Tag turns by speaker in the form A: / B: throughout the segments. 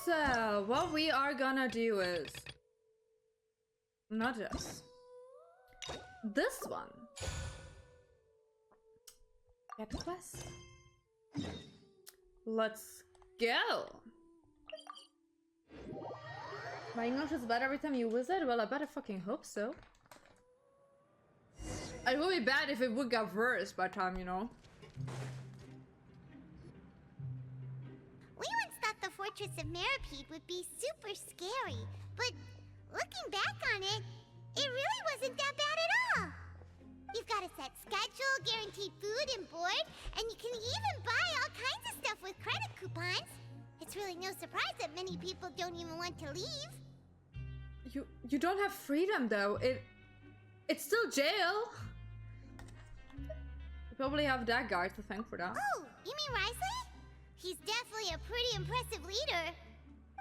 A: So, what we are gonna do is... Not this one. Get quest. Let's go. My English is bad every time you visit? Well, I better fucking hope so. It would be bad if it would get worse by time, you know.
B: We once thought the Fortress of Meropide would be super scary, but looking back on it, it really wasn't that bad at all. You've got a set schedule, guaranteed food and board, and you can even buy all kinds of stuff with credit coupons. It's really no surprise that many people don't even want to leave.
A: You don't have freedom though. It's still jail. You probably have that guy to thank for that.
B: Oh, you mean Wriothesley? He's definitely a pretty impressive leader.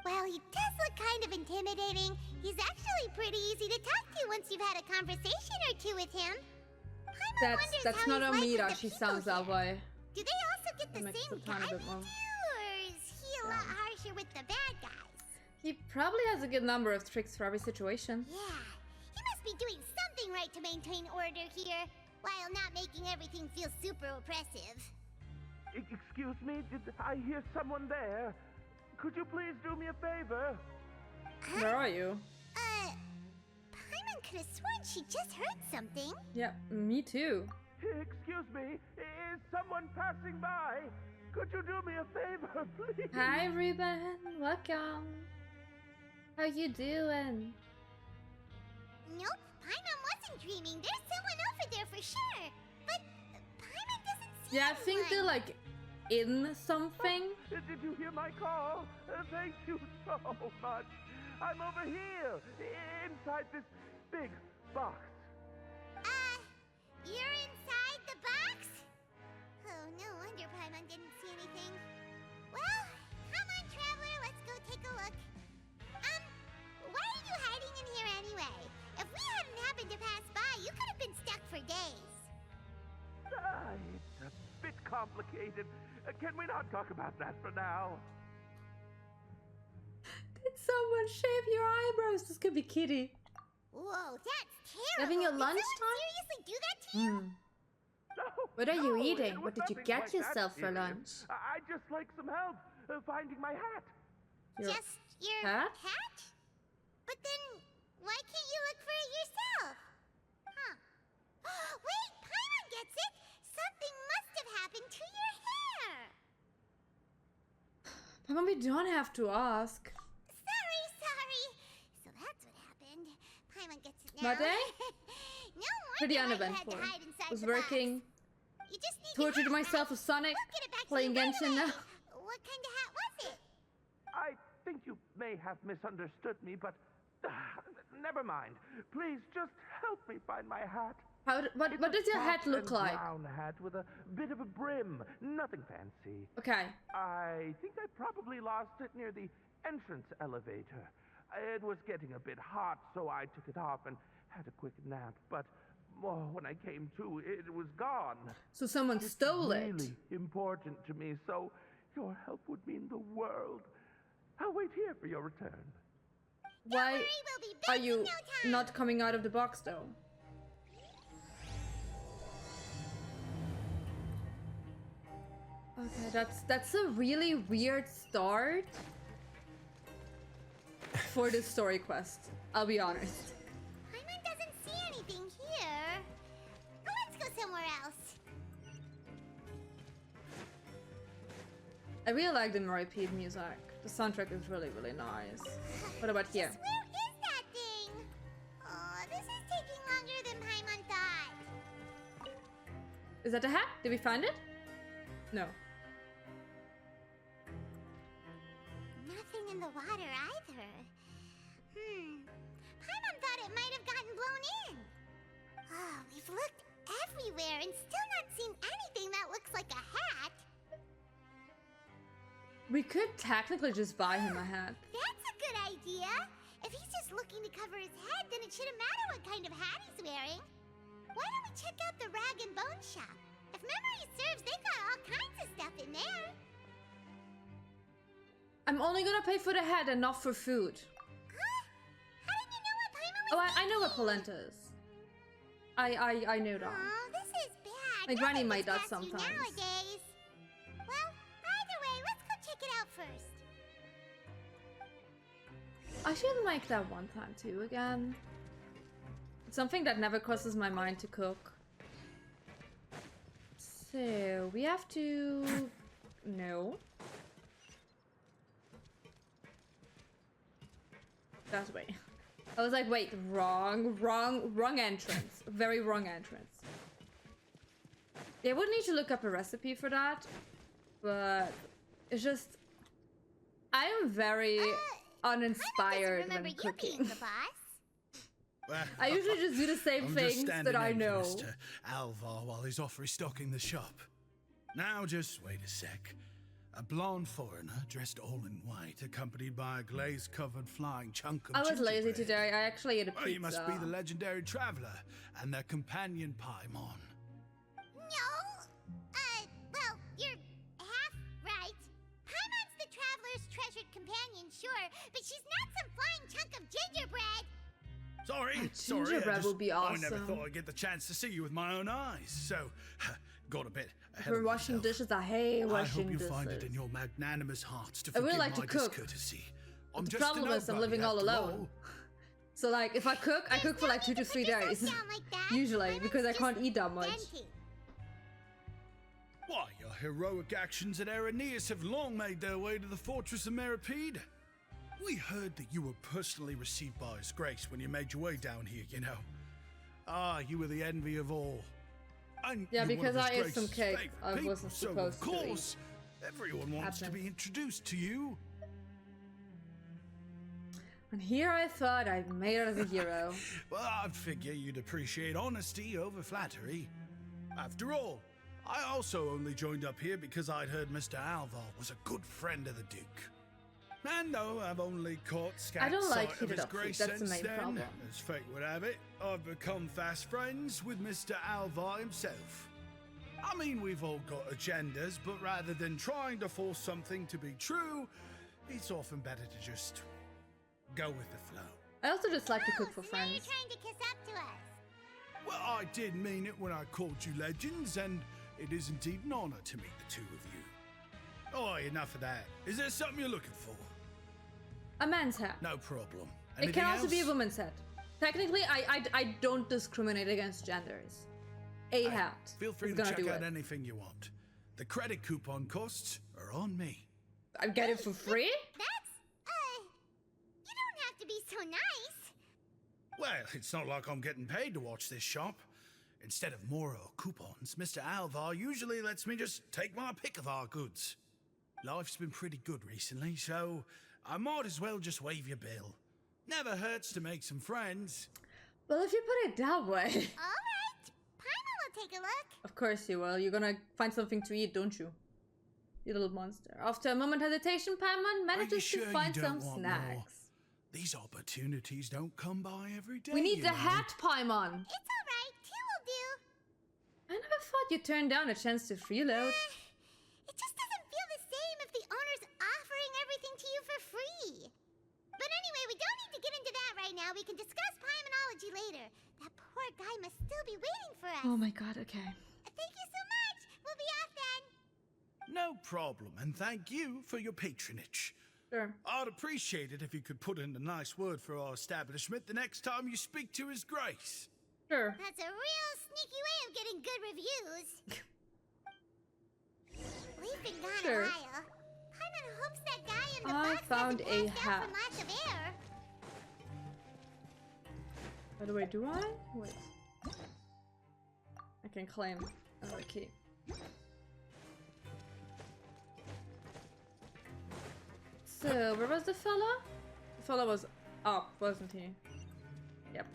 B: While he does look kind of intimidating, he's actually pretty easy to talk to once you've had a conversation or two with him.
A: That's not on me that she sounds that way.
B: Do they also get the same guidance too, or is he a lot harsher with the bad guys?
A: He probably has a good number of tricks for every situation.
B: Yeah, he must be doing something right to maintain order here, while not making everything feel super oppressive.
C: Excuse me, did I hear someone there? Could you please do me a favor?
B: Huh?
A: Where are you?
B: Paimon could have sworn she just heard something.
A: Yeah, me too.
C: Excuse me, is someone passing by? Could you do me a favor, please?
A: Hi, Ruben. Welcome. How you doing?
B: Nope, Paimon wasn't dreaming. There's someone over there for sure. But Paimon doesn't see
A: Yeah, I think they're like in something.
C: Did you hear my call? Thank you so much. I'm over here, inside this big box.
B: You're inside the box? Oh, no wonder Paimon didn't see anything. Well, come on, traveler, let's go take a look. Why are you hiding in here anyway? If we hadn't happened to pass by, you could have been stuck for days.
C: It's a bit complicated. Can we not talk about that for now?
A: Did someone shave your eyebrows? This could be Kitty.
B: Whoa, that's terrible.
A: Having a
B: Did
A: lunchtime?
B: someone seriously do that to you?
C: No,
A: What are you
C: no,
A: eating?
C: it was
A: What did you
C: nothing
A: get
C: like that,
A: yourself for
C: idiot.
A: lunch?
C: I just like some help finding my hat.
A: Your
B: Just your
A: hat?
B: But then, why can't you look for it yourself? Huh. Wait, Paimon gets it! Something must have happened to your hair!
A: Mama, we don't have to ask.
B: Sorry. So that's what happened. Paimon gets it now.
A: My day?
B: No wonder
A: Pretty
B: why you had
A: uneventful.
B: to hide inside
A: Was
B: the box.
A: working.
B: You just need
A: Tortured
B: your hat
A: myself
B: back.
A: with Sonic.
B: We'll get it back to
A: Playing
B: you right
A: Genshin
B: away.
A: now.
B: What kind of hat was it?
C: I think you may have misunderstood me, but never mind. Please just help me find my hat.
A: What does your hat look like?
C: Brown hat with a bit of a brim. Nothing fancy.
A: Okay.
C: I think I probably lost it near the entrance elevator. It was getting a bit hot, so I took it off and had a quick nap. But when I came to, it was gone.
A: So someone stole it.
C: Really important to me, so your help would mean the world. I'll wait here for your return.
A: Why
B: Don't worry, we'll be back
A: are you
B: in no time.
A: not coming out of the box though? Okay, that's a really weird start for this story quest. I'll be honest.
B: Paimon doesn't see anything here. Let's go somewhere else.
A: I really like the Meropide music. The soundtrack is really, really nice. What about here?
B: Just where is that thing? Oh, this is taking longer than Paimon thought.
A: Is that a hat? Did we find it? No.
B: Nothing in the water either. Paimon thought it might have gotten blown in. Oh, we've looked everywhere and still not seen anything that looks like a hat.
A: We could technically just buy him a hat.
B: That's a good idea. If he's just looking to cover his head, then it shouldn't matter what kind of hat he's wearing. Why don't we check out the rag and bone shop? If memory serves, they got all kinds of stuff in there.
A: I'm only gonna pay for the head and not for food.
B: Huh? How did you know what Paimon was
A: Oh, I know what polenta is. I know that.
B: Oh, this is bad.
A: My granny
B: Nothing
A: made
B: gets
A: that
B: past you
A: sometimes.
B: Nowadays. Well, either way, let's go check it out first.
A: I should make that one time too again. It's something that never crosses my mind to cook. So we have to... No. That way. I was like, wait, wrong entrance. Very wrong entrance. Yeah, I would need to look up a recipe for that. But it's just... I am very uninspired
B: remember
A: when
B: you
A: cooking.
B: being the boss.
A: I usually just do the same
D: I'm
A: things
D: just standing
A: that I
D: in for
A: know.
D: Mr. Alvar while he's off restocking the shop. Now just wait a sec. A blonde foreigner dressed all in white, accompanied by a glaze-covered flying chunk of
A: I was lazy
D: gingerbread.
A: today. I actually ate a pizza.
D: Oh, you must be the legendary traveler and their companion Paimon.
B: No. Well, you're half right. Paimon's the traveler's treasured companion, sure, but she's not some flying chunk of gingerbread.
D: Sorry.
A: gingerbread would be
D: I never
A: awesome.
D: thought I'd get the chance to see you with my own eyes, so got a bit ahead
A: For
D: of
A: washing
D: myself.
A: dishes, I hate
D: I
A: washing
D: hope you
A: dishes.
D: find it in your magnanimous hearts to
A: I really
D: forgive
A: like to
D: my
A: cook.
D: discourtesy.
A: But
D: I'm
A: the
D: just a
A: problem is I'm
D: nobody
A: living all
D: after
A: alone.
D: all.
A: So like, if I cook for like 2 to 3 days. Usually, because I can't eat that much.
D: Why, your heroic actions at Araneus have long made their way to the fortress of Meropide. We heard that you were personally received by His Grace when you made your way down here, you know. Ah, you were the envy of all. And
A: Yeah,
D: you're one
A: because
D: of
A: I
D: His
A: ate some
D: Grace's
A: cake
D: favourite
A: I
D: people,
A: wasn't
D: so
A: supposed
D: of
A: to eat.
D: course, everyone wants to
A: Happens.
D: be introduced to you.
A: And here I thought I made it as a hero.
D: Well, I'd figure you'd appreciate honesty over flattery. After all, I also only joined up here because I'd heard Mr. Alvar was a good friend of the Duke. And though I've only caught scant
A: I don't like
D: sight of
A: heated
D: His
A: up food,
D: Grace
A: that's the
D: since
A: main
D: then,
A: problem.
D: as fate would have it, I've become fast friends with Mr. Alvar himself. I mean, we've all got agendas, but rather than trying to force something to be true, it's often better to just go with the flow.
A: I also just like to cook for
B: So now you're
A: friends.
B: trying to kiss up to us.
D: Well, I did mean it when I called you legends, and it is indeed an honor to meet the two of you. Oh, enough of that. Is there something you're looking for?
A: A man's hat.
D: No problem.
A: It can also be a
D: else?
A: woman's hat. Technically, I don't discriminate against genders. A
D: Hey,
A: hat
D: Feel free
A: is
D: to
A: gonna
D: check
A: do
D: out
A: it.
D: anything you want. The credit coupon costs are on me.
A: I get it for free?
B: That's, you don't have to be so nice.
D: Well, it's not like I'm getting paid to watch this shop. Instead of more coupons, Mr. Alvar usually lets me just take my pick of our goods. Life's been pretty good recently, so I might as well just waive your bill. Never hurts to make some friends.
A: Well, if you put it that way.
B: All right. Paimon will take a look.
A: Of course you will. You're gonna find something to eat, don't you? You little monster. After a moment hesitation, Paimon manages
D: sure
A: to
D: you
A: find
D: don't
A: some
D: want
A: snacks.
D: more? These opportunities don't come by every day.
A: We need
D: you
A: the
D: know.
A: hat, Paimon.
B: It's all right. Two will do.
A: I never thought you turned down a chance to freeload.
B: It just doesn't feel the same if the owner's offering everything to you for free. But anyway, we don't need to get into that right now. We can discuss Paimonology later. That poor guy must still be waiting for us.
A: Oh my god, okay.
B: Thank you so much. We'll be off then.
D: No problem, and thank you for your patronage.
A: Sure.
D: I'd appreciate it if you could put in a nice word for our establishment the next time you speak to His Grace.
A: Sure.
B: That's a real sneaky way of getting good reviews. We've been gone
A: Sure.
B: a while. Paimon hopes that guy in the
A: I
B: box
A: found
B: doesn't
A: a
B: pass out
A: hat.
B: from lack of air.
A: By the way, do I? Wait. I can claim another key. So, where was the fella? The fella was up, wasn't he? Yep.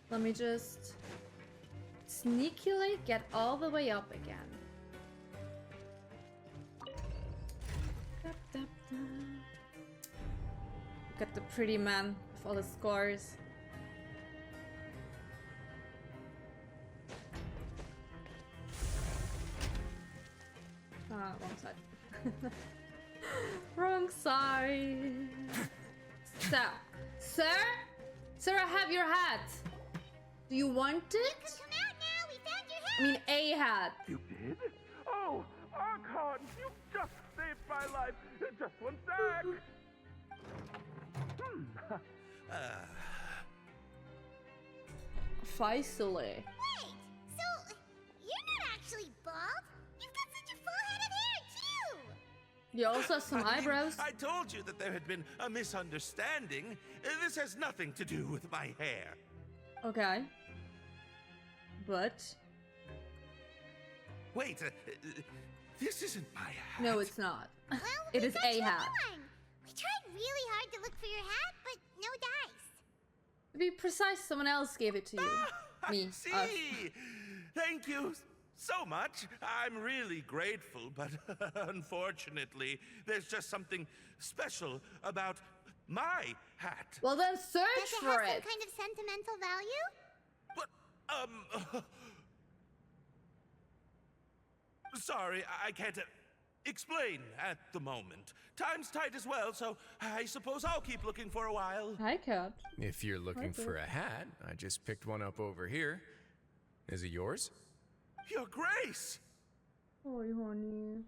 A: Let me just sneakily get all the way up again. Look at the pretty man with all the scars. Ah, wrong side. Wrong side. Bye. Sir, I have your hat. Do you want
B: You
A: it?
B: can come out now. We found your hat.
A: I mean, a hat.
C: You did? Oh, Archon, you just saved my life. Just one sec.
A: Feisily.
B: Wait, so you're not actually bald? You've got such a full head of hair, too!
A: You also have some eyebrows.
E: I told you that there had been a misunderstanding. This has nothing to do with my hair.
A: Okay. But
E: Wait, this isn't my hat.
A: no, it's not.
B: Well,
A: It
B: we
A: is
B: got
A: a
B: you
A: hat.
B: one. We tried really hard to look for your hat, but no dice.
A: To be precise, someone else gave it to you.
E: I
A: Me.
E: see.
A: Us.
E: Thank you so much. I'm really grateful, but unfortunately, there's just something special about my hat.
A: Well, then
B: Does
A: search
B: it
A: for
B: have
A: it.
B: some kind of sentimental value?
E: But, sorry, I can't explain at the moment. Time's tight as well, so I suppose I'll keep looking for a while.
A: Hi, cat.
F: If you're looking
A: Okay.
F: for a hat, I just picked one up over here. Is it yours?
E: Your Grace!
A: Oh, honey.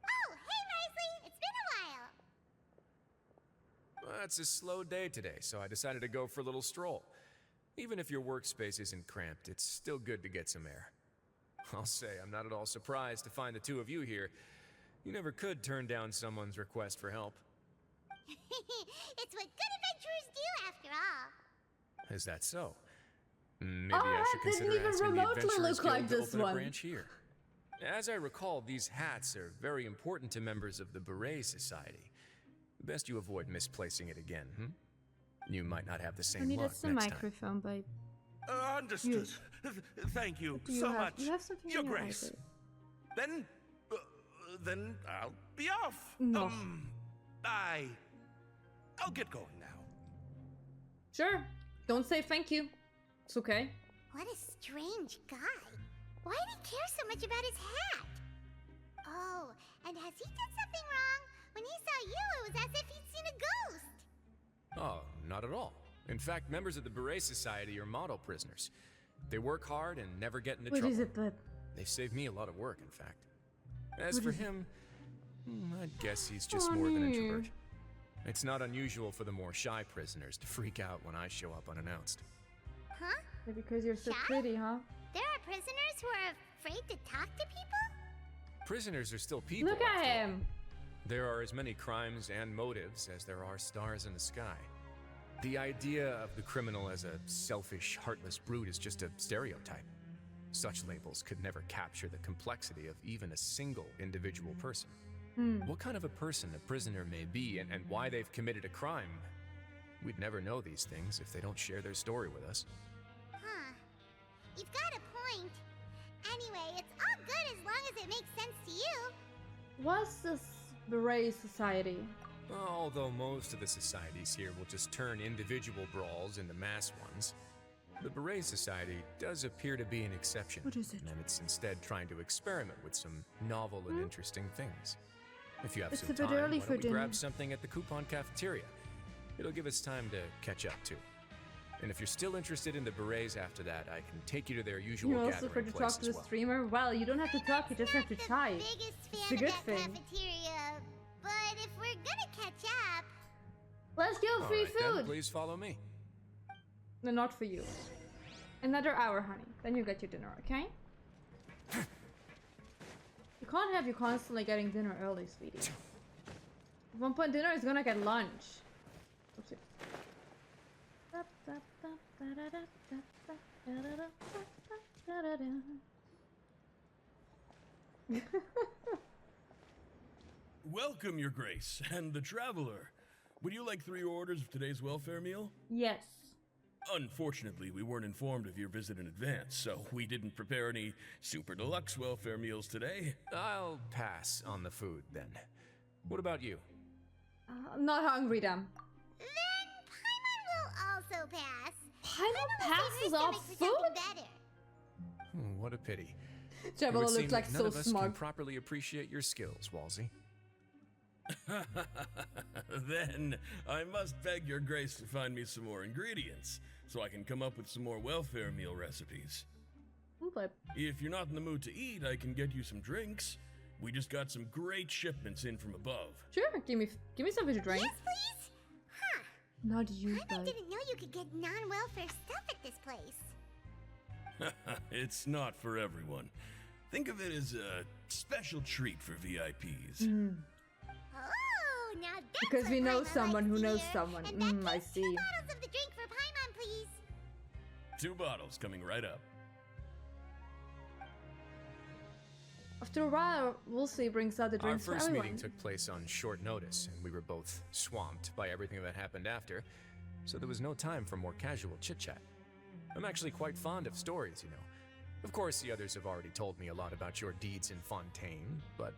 B: Oh, hey, Wriothesley. It's been a while.
F: Well, it's a slow day today, so I decided to go for a little stroll. Even if your workspace isn't cramped, it's still good to get some air. I'll say, I'm not at all surprised to find the two of you here. You never could turn down someone's request for help.
B: It's what good adventurers do, after all.
F: Is that so? Maybe
A: Oh,
F: I should
A: that didn't
F: consider
A: even
F: asking the
A: remotely
F: Adventurers
A: look like
F: Guild to
A: this
F: open
A: one.
F: a branch here. As I recall, these hats are very important to members of the Beret Society. Best you avoid misplacing it again, You might not have the
A: I
F: same
A: need
F: luck
A: the
F: next time.
A: microphone, babe.
E: Understood. Thank you
A: Do you
E: so
A: have?
E: much.
A: You have something
E: Your
A: in your eye,
E: Grace.
A: babe.
E: Then I'll be off.
A: No.
E: I'll get going now.
A: Sure. Don't say thank you. It's okay.
B: What a strange guy. Why did he care so much about his hat? Oh, and has he done something wrong? When he saw you, it was as if he'd seen a ghost.
F: Oh, not at all. In fact, members of the Beret Society are model prisoners. They work hard and never get into
A: What
F: trouble.
A: is it, babe?
F: They saved me a lot of work, in fact. As
A: What
F: for
A: is it?
F: him, I'd guess he's just
A: Oh,
F: more of an
A: no.
F: introvert. It's not unusual for the more shy prisoners to freak out when I show up unannounced.
B: Huh?
A: Maybe because you're so
B: Shy?
A: pretty, huh?
B: There are prisoners who are afraid to talk to people?
F: Prisoners are still people.
A: Look at
F: after all.
A: him.
F: There are as many crimes and motives as there are stars in the sky. The idea of the criminal as a selfish, heartless brute is just a stereotype. Such labels could never capture the complexity of even a single individual person. What kind of a person a prisoner may be and why they've committed a crime, we'd never know these things if they don't share their story with us.
B: Huh. You've got a point. Anyway, it's all good as long as it makes sense to you.
A: What's this Beret Society?
F: Although most of the societies here will just turn individual brawls into mass ones, the Beret Society does appear to be an exception.
A: What is it?
F: And it's instead trying to experiment with some novel and interesting things. If you have
A: It's
F: some
A: a bit
F: time,
A: early
F: why
A: for
F: don't we
A: dinner.
F: grab something at the coupon cafeteria? It'll give us time to catch up too. And if you're still interested in the Berets after that, I can take you to their usual
A: You also
F: gathering
A: prefer to
F: place
A: talk to
F: as
A: the
F: well.
A: streamer? Well, you don't have to talk, you just have to
B: I'm
A: try.
B: not the biggest
A: It's
B: fan
A: a
B: of
A: good
B: that
A: thing.
B: cafeteria, but if we're gonna catch up,
A: Let's go,
F: All
A: free
F: right, then,
A: food!
F: please follow me.
A: No, not for you. Another hour, honey. Then you get your dinner, okay? You can't have you constantly getting dinner early, sweetie. At one point, dinner is gonna get lunch. Oopsie.
G: Welcome, Your Grace, and the Traveler. Would you like 3 orders of today's welfare meal?
A: Yes.
G: Unfortunately, we weren't informed of your visit in advance, so we didn't prepare any super deluxe welfare meals today.
F: I'll pass on the food then. What about you?
A: I'm not hungry, damn.
B: then Paimon will also pass.
A: Paimon
B: Paimon will
A: passes
B: save her
A: off
B: stomach for something
A: food?
B: better.
F: What a pity. It
A: Traveler
F: would seem
A: looks like
F: that none
A: so
F: of us can
A: smug.
F: properly appreciate your skills, Walsey.
G: Then I must beg your grace to find me some more ingredients, so I can come up with some more welfare meal recipes.
A: But
G: If you're not in the mood to eat, I can get you some drinks. We just got some great shipments in from above.
A: sure, give me something to drink.
B: Yes, please? Huh.
A: Not you,
B: I
A: but
B: didn't know you could get non-welfare stuff at this place.
G: It's not for everyone. Think of it as a special treat for VIPs.
B: Oh, now that's
A: because we
B: what
A: know
B: Paimon
A: someone who
B: likes to
A: knows
B: hear.
A: someone.
B: And that
A: I
B: takes
A: see.
B: 2 bottles of the drink for Paimon, please.
G: 2 bottles coming right up.
A: After a while, Woolsey brings out the
F: Our
A: drinks for
F: first
A: everyone.
F: meeting took place on short notice, and we were both swamped by everything that happened after, so there was no time for more casual chit-chat. I'm actually quite fond of stories, you know. Of course, the others have already told me a lot about your deeds in Fontaine, but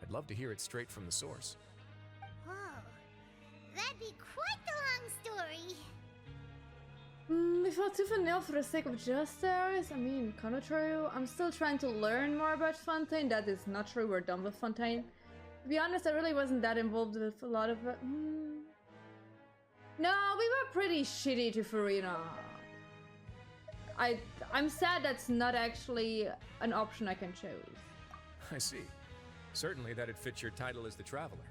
F: I'd love to hear it straight from the source.
B: Whoa. That'd be quite the long story.
A: If not too vanilla for the sake of justice, I mean, kinda true. I'm still trying to learn more about Fontaine. That is not true, we're done with Fontaine. To be honest, I really wasn't that involved with a lot of it. No, we were pretty shitty to Farina. I'm sad that's not actually an option I can choose.
F: I see. Certainly that'd fit your title as the Traveler.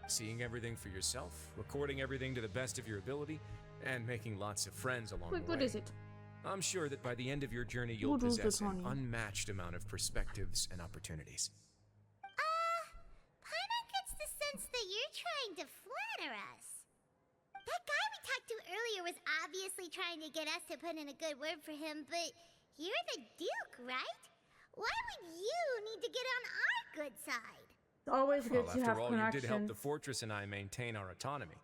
F: Seeing everything for yourself, recording everything to the best of your ability, and making lots of friends along the way.
A: What is it?
F: I'm sure that by the end of your journey you'll
A: What is it,
F: possess an
A: honey?
F: unmatched amount of perspectives and opportunities.
B: Paimon gets the sense that you're trying to flatter us. That guy we talked to earlier was obviously trying to get us to put in a good word for him, but you're the Duke, right? Why would you need to get on our good side?
A: It's always good
F: Well,
A: to have
F: after all, you did help
A: connections.
F: the Fortress and I maintain our autonomy.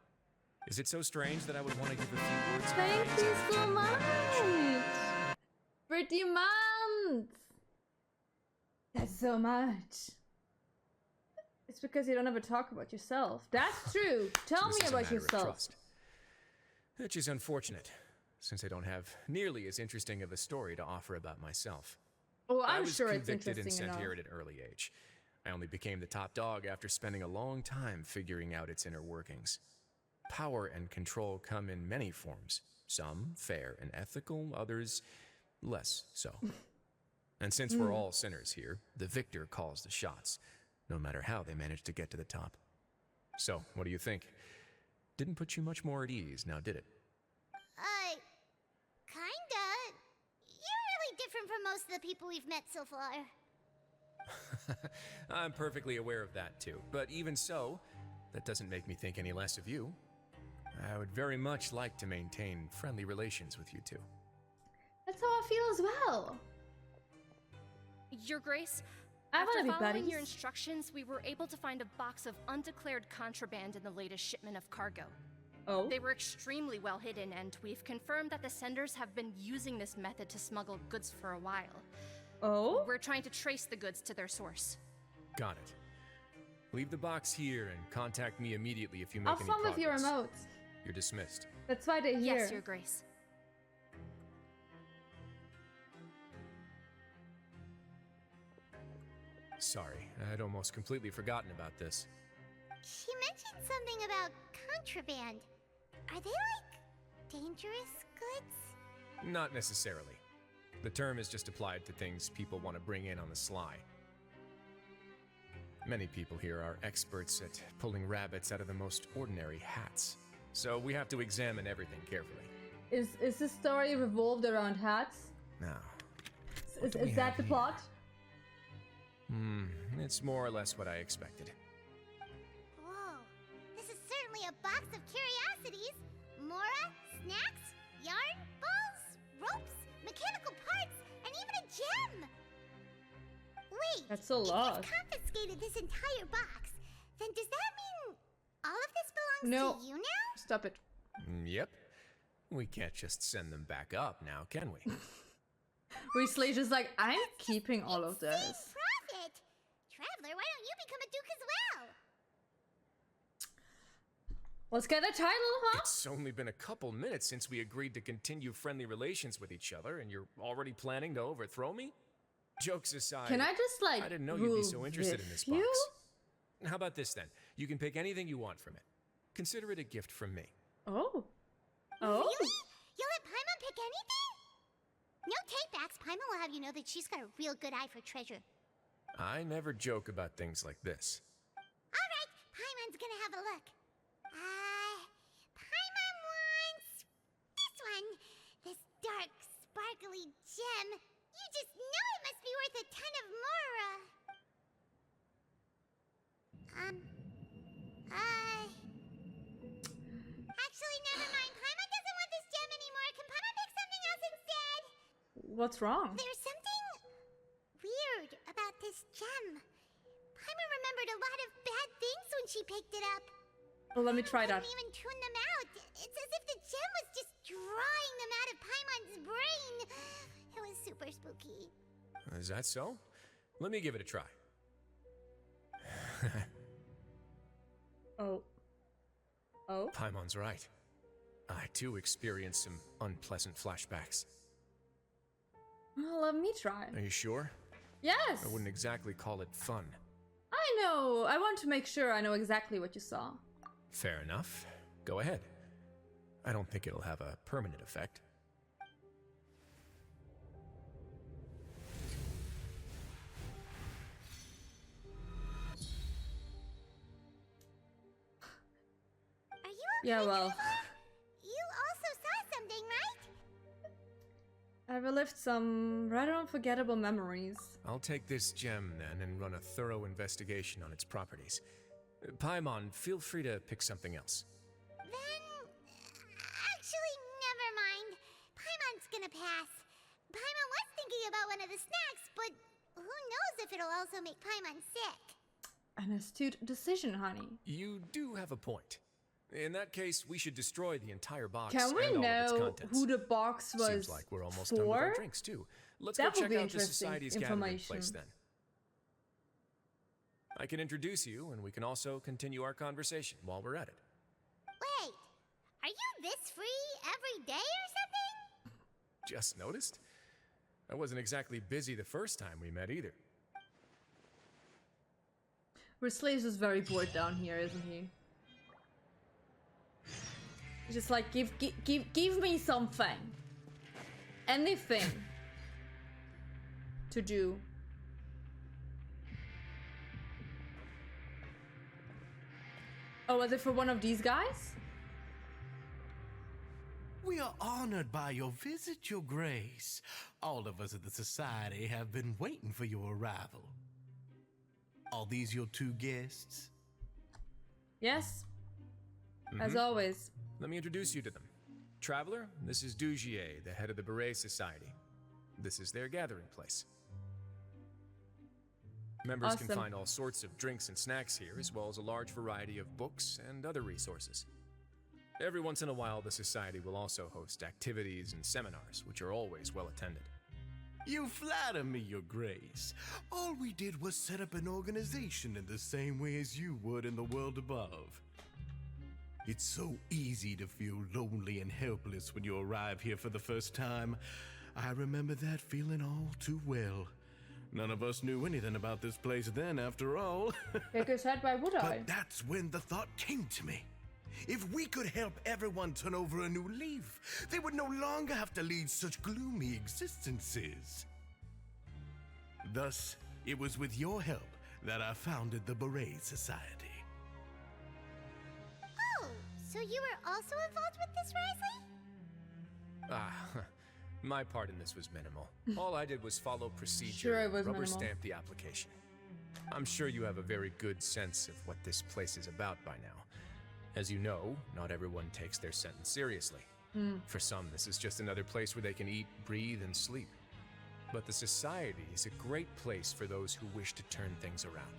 F: Is it so strange that I would want to give a few words of
A: Thank
F: praise
A: you
F: after
A: so
F: your
A: much!
F: contribution?
A: Pretty months! That's so much. It's because you don't ever talk about yourself. That's true. Tell
F: This
A: me
F: is a
A: about
F: matter of
A: yourself.
F: trust. Which is unfortunate, since I don't have nearly as interesting of a story to offer about myself.
A: Oh,
F: I
A: I'm
F: was
A: sure it's
F: convicted and
A: interesting
F: sent
A: enough.
F: here at an early age. I only became the top dog after spending a long time figuring out its inner workings. Power and control come in many forms. Some fair and ethical, others less so. And since we're all sinners here, the victor calls the shots, no matter how they manage to get to the top. So, what do you think? Didn't put you much more at ease, now did it?
B: Kinda. You're really different from most of the people we've met so far.
F: I'm perfectly aware of that too, but even so, that doesn't make me think any less of you. I would very much like to maintain friendly relations with you two.
A: That's how I feel as well.
H: Your Grace,
A: I
H: after
A: wanna be
H: following
A: buddies.
H: your instructions, we were able to find a box of undeclared contraband in the latest shipment of cargo.
A: Oh.
H: They were extremely well hidden, and we've confirmed that the senders have been using this method to smuggle goods for a while.
A: Oh?
H: We're trying to trace the goods to their source.
F: Got it. Leave the box here and contact me immediately if you make
A: Have
F: any
A: fun
F: progress.
A: with your remotes.
F: You're dismissed.
A: That's why they're here.
H: Yes, Your Grace.
F: Sorry, I'd almost completely forgotten about this.
B: She mentioned something about contraband. Are they like dangerous goods?
F: Not necessarily. The term is just applied to things people want to bring in on the sly. Many people here are experts at pulling rabbits out of the most ordinary hats, so we have to examine everything carefully.
A: Is this story revolved around hats?
F: Now,
A: Is that the plot?
F: it's more or less what I expected.
B: Whoa. This is certainly a box of curiosities. Mora, snacks, yarn, balls, ropes, mechanical parts, and even a gem. Wait.
A: That's a lot.
B: If you've confiscated this entire box, then does that mean all of this belongs
A: No.
B: to you now?
A: Stop it.
F: Yep. We can't just send them back up now, can we?
A: Wriothesley just like, I'm keeping all of this.
B: Profit! Traveler, why don't you become a duke as well?
A: Let's get a title, huh?
F: It's only been a couple minutes since we agreed to continue friendly relations with each other, and you're already planning to overthrow me? Jokes aside,
A: Can I just like
F: I didn't know you'd be so interested in this box.
A: you?
F: How about this then? You can pick anything you want from it. Consider it a gift from me.
A: Oh.
B: Really? You'll let Paimon pick anything? No take-backs. Paimon will have you know that she's got a real good eye for treasure.
F: I never joke about things like this.
B: All right, Paimon's gonna have a look. Paimon wants this one. This dark, sparkly gem. You just know it must be worth a ton of mora. Actually, never mind. Paimon doesn't want this gem anymore. Can Paimon pick something else instead?
A: What's wrong?
B: There's something weird about this gem. Paimon remembered a lot of bad things when she picked it up.
A: Well, let me try that.
B: Couldn't even tune them out. It's as if the gem was just drawing them out of Paimon's brain. It was super spooky.
F: Is that so? Let me give it a try.
A: Oh. Oh?
F: Paimon's right. I too experienced some unpleasant flashbacks.
A: Well, let me try.
F: Are you sure?
A: Yes!
F: I wouldn't exactly call it fun.
A: I know. I want to make sure I know exactly what you saw.
F: Fair enough. Go ahead. I don't think it'll have a permanent effect.
B: Are you okay?
A: Yeah, well.
B: You also saw something, right?
A: I relived some rather unforgettable memories.
F: I'll take this gem then and run a thorough investigation on its properties. Paimon, feel free to pick something else.
B: Then, actually, never mind. Paimon's gonna pass. Paimon was thinking about one of the snacks, but who knows if it'll also make Paimon sick.
A: An astute decision, honey.
F: You do have a point. In that case, we should destroy the entire box
A: Can we
F: and all of its
A: know
F: contents.
A: who the box was
F: Seems like we're almost done with our
A: for?
F: drinks too. Let's
A: That
F: go
A: would
F: check
A: be
F: out the
A: interesting
F: society's gathering
A: information.
F: place then. I can introduce you, and we can also continue our conversation while we're at it.
B: Wait, are you this free every day or something?
F: Just noticed? I wasn't exactly busy the first time we met either.
A: Wriothesley is just very bored down here, isn't he? He's just like, give me something. Anything. To do. Oh, was it for one of these guys?
I: We are honored by your visit, Your Grace. All of us at the Society have been waiting for your arrival. Are these your two guests?
A: Yes. As always.
F: Let me introduce you to them. Traveler, this is Dugier, the head of the Beret Society. This is their gathering place. Members can
A: Awesome.
F: find all sorts of drinks and snacks here, as well as a large variety of books and other resources. Every once in a while, the Society will also host activities and seminars, which are always well attended.
I: You flatter me, Your Grace. All we did was set up an organization in the same way as you would in the world above. It's so easy to feel lonely and helpless when you arrive here for the first time. I remember that feeling all too well. None of us knew anything about this place then, after all.
A: Baker's head, why would I?
I: But that's when the thought came to me. If we could help everyone turn over a new leaf, they would no longer have to lead such gloomy existences. Thus, it was with your help that I founded the Beret Society.
B: Oh, so you were also involved with this, Wriothesley?
F: My part in this was minimal. All I did was follow procedure,
A: Sure, it was
F: rubber
A: minimal.
F: stamp the application. I'm sure you have a very good sense of what this place is about by now. As you know, not everyone takes their sentence seriously. For some, this is just another place where they can eat, breathe, and sleep. But the Society is a great place for those who wish to turn things around.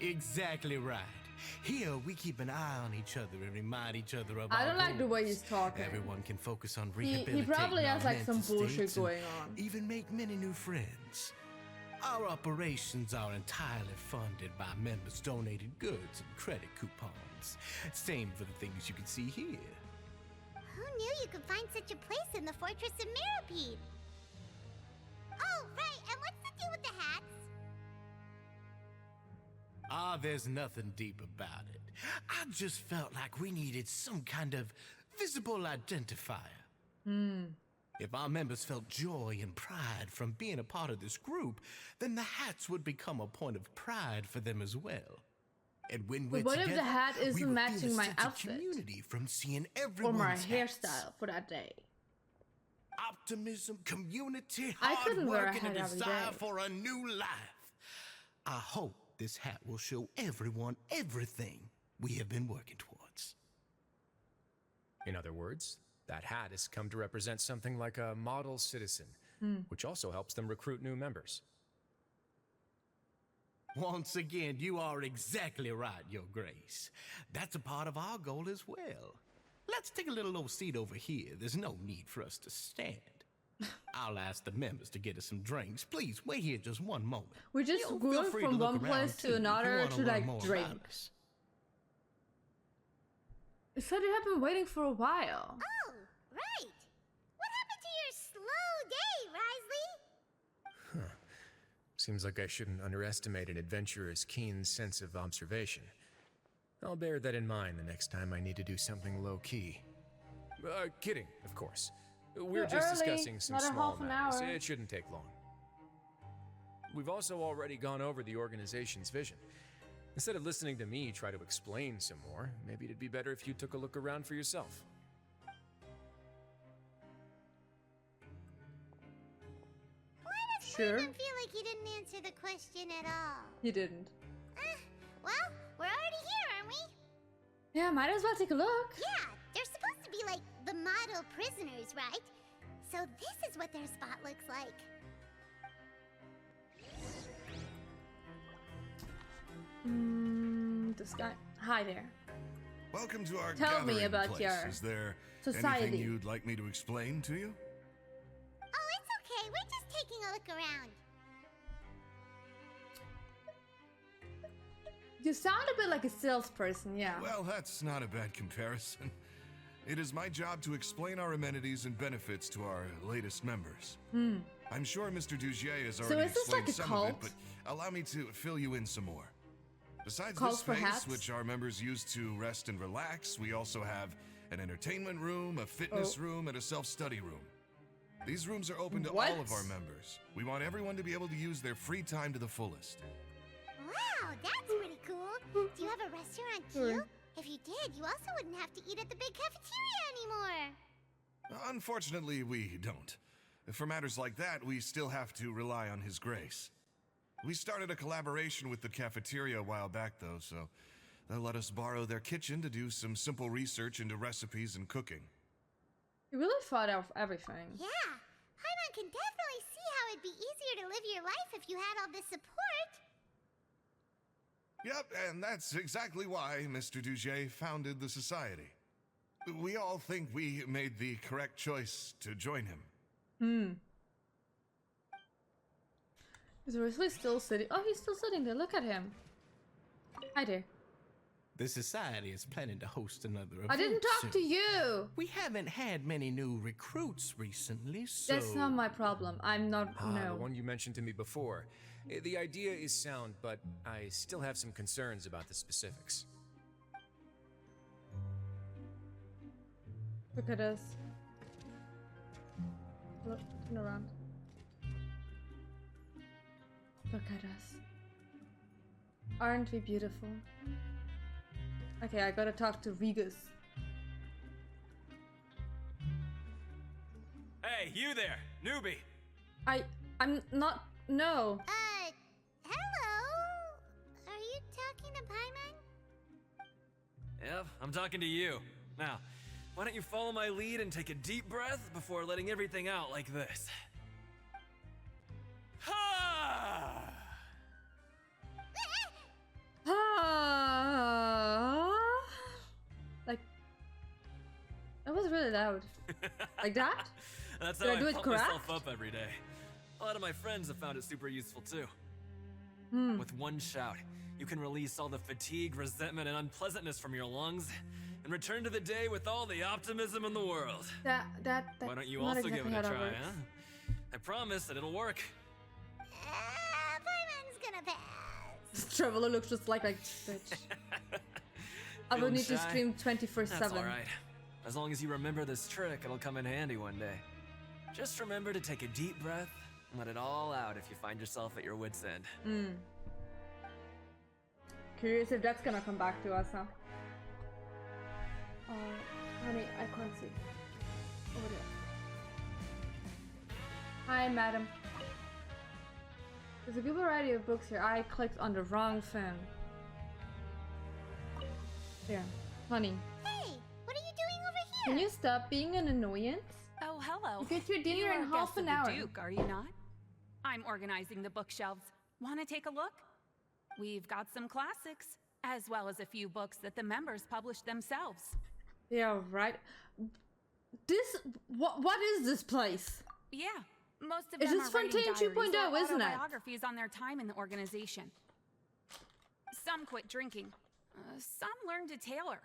I: Exactly right. Here, we keep an eye on each other and remind each other of
A: I
I: our
A: don't like the way
I: goals.
A: he's talking.
I: Everyone can focus on
A: He
I: rehabilitating
A: probably has
I: our
A: like some
I: mental
A: bullshit
I: states and
A: going on.
I: even make many new friends. Our operations are entirely funded by members' donated goods and credit coupons. Same for the things you can see here.
B: Who knew you could find such a place in the Fortress of Meropide? Oh, right, and what's the deal with the hats?
I: Ah, there's nothing deep about it. I just felt like we needed some kind of visible identifier. If our members felt joy and pride from being a part of this group, then the hats would become a point of pride for them as well. And when we're
A: But what if
I: together,
A: the hat isn't
I: we would feel
A: matching
I: a
A: my
I: sense of
A: outfit?
I: community from seeing
A: Or
I: everyone's
A: my
I: hats.
A: hairstyle for that day.
I: Optimism, community,
A: I
I: hard
A: couldn't wear a
I: work, and a
A: hat every
I: desire
A: day.
I: for a new life. I hope this hat will show everyone everything we have been working towards.
F: In other words, that hat has come to represent something like a model citizen, which also helps them recruit new members.
I: Once again, you are exactly right, Your Grace. That's a part of our goal as well. Let's take a little old seat over here. There's no need for us to stand. I'll ask the members to get us some drinks. Please, wait here just one moment.
A: We just
I: Feel
A: going
I: free to
A: from
I: look
A: one
I: around,
A: place
I: too,
A: to
I: if you
A: another
I: wanna
A: to
I: learn
A: like
I: more about
A: drinks.
I: us.
A: It said you have been waiting for a while.
B: Oh, right. What happened to your slow day, Wriothesley?
F: Seems like I shouldn't underestimate an adventurer's keen sense of observation. I'll bear that in mind the next time I need to do something low-key. Kidding, of course. We're
A: You're
F: just
A: early.
F: discussing some
A: Another
F: small
A: half an
F: matters.
A: hour.
F: It shouldn't take long. We've also already gone over the organization's vision. Instead of listening to me try to explain some more, maybe it'd be better if you took a look around for yourself.
B: Why does
A: Sure.
B: Simon feel like he didn't answer the question at all?
A: You didn't.
B: Well, we're already here, aren't we?
A: Yeah, might as well take a look.
B: Yeah, they're supposed to be like the model prisoners, right? So this is what their spot looks like.
A: This guy. Hi there.
J: Welcome to our
A: Tell me
J: gathering
A: about
J: place.
A: your
J: Is there
A: society.
J: anything you'd like me to explain to you?
B: Oh, it's okay. We're just taking a look around.
A: You sound a bit like a salesperson, yeah.
J: Well, that's not a bad comparison. It is my job to explain our amenities and benefits to our latest members. I'm sure Mr. Dugier has already
A: is this
J: explained
A: like a
J: some of it,
A: cult?
J: but allow me to fill you in some more. Besides
A: Cult
J: this
A: for
J: space,
A: hats?
J: which our members use to rest and relax, we also have an entertainment room, a fitness room, and a self-study room. These rooms are open to all of our
A: What?
J: members. We want everyone to be able to use their free time to the fullest.
B: Wow, that's pretty cool. Do you have a restaurant too? If you did, you also wouldn't have to eat at the big cafeteria anymore.
J: Unfortunately, we don't. For matters like that, we still have to rely on His Grace. We started a collaboration with the cafeteria a while back, though, so they'll let us borrow their kitchen to do some simple research into recipes and cooking.
A: You really thought of everything.
B: Yeah, Paimon can definitely see how it'd be easier to live your life if you had all this support.
J: Yep, and that's exactly why Mr. Dugier founded the society. We all think we made the correct choice to join him.
A: Is Wriothesley still sitting? Oh, he's still sitting there. Look at him. Hi there.
I: The society is planning to host another event
A: I didn't talk
I: soon.
A: to you.
I: We haven't had many new recruits recently, so...
A: That's not my problem. I'm not.
F: The
A: No.
F: one you mentioned to me before. The idea is sound, but I still have some concerns about the specifics.
A: Look at us. Look, turn around. Look at us. Aren't we beautiful? Okay, I gotta talk to Regus.
K: Hey, you there, newbie!
A: I'm not. No.
B: Hello? Are you talking to Paimon?
K: Yep, I'm talking to you. Now, why don't you follow my lead and take a deep breath before letting everything out like this? Ha!
A: Like, that was really loud. Like that?
K: That's
A: Did
K: how
A: I do it
K: pump
A: correct?
K: myself up every day. A lot of my friends have found it super useful too. With one shout, you can release all the fatigue, resentment, and unpleasantness from your lungs and return to the day with all the optimism in the world.
A: That
K: Why don't you
A: not
K: also
A: exactly
K: give it
A: how
K: a
A: that
K: try,
A: works.
K: huh? I promise that it'll work.
B: Paimon's gonna pass.
A: Traveler looks just like bitch. I would
K: Feeling
A: need to
K: shy?
A: stream 24/7.
K: That's alright. As long as you remember this trick, it'll come in handy one day. Just remember to take a deep breath and let it all out if you find yourself at your wit's end.
A: Curious if that's gonna come back to us, huh? Honey, I can't see. Over there. Hi, madam. There's a good variety of books here. I clicked on the wrong thing. There. Honey.
B: Hey, what are you doing over here?
A: Can you stop being an annoyance?
L: Oh, hello.
A: You get your dinner
L: You are
A: in
L: a
A: half
L: guest
A: an
L: of
A: hour.
L: the Duke, are you not? I'm organizing the bookshelves. Want to take a look? We've got some classics, as well as a few books that the members published themselves.
A: Yeah, right. What is this place?
L: Yeah, most of
A: Is
L: them
A: this
L: are writing
A: Fontaine
L: diaries
A: 2.0,
L: or
A: isn't it?
L: autobiographies on their time in the organization. Some quit drinking. Some learned to tailor.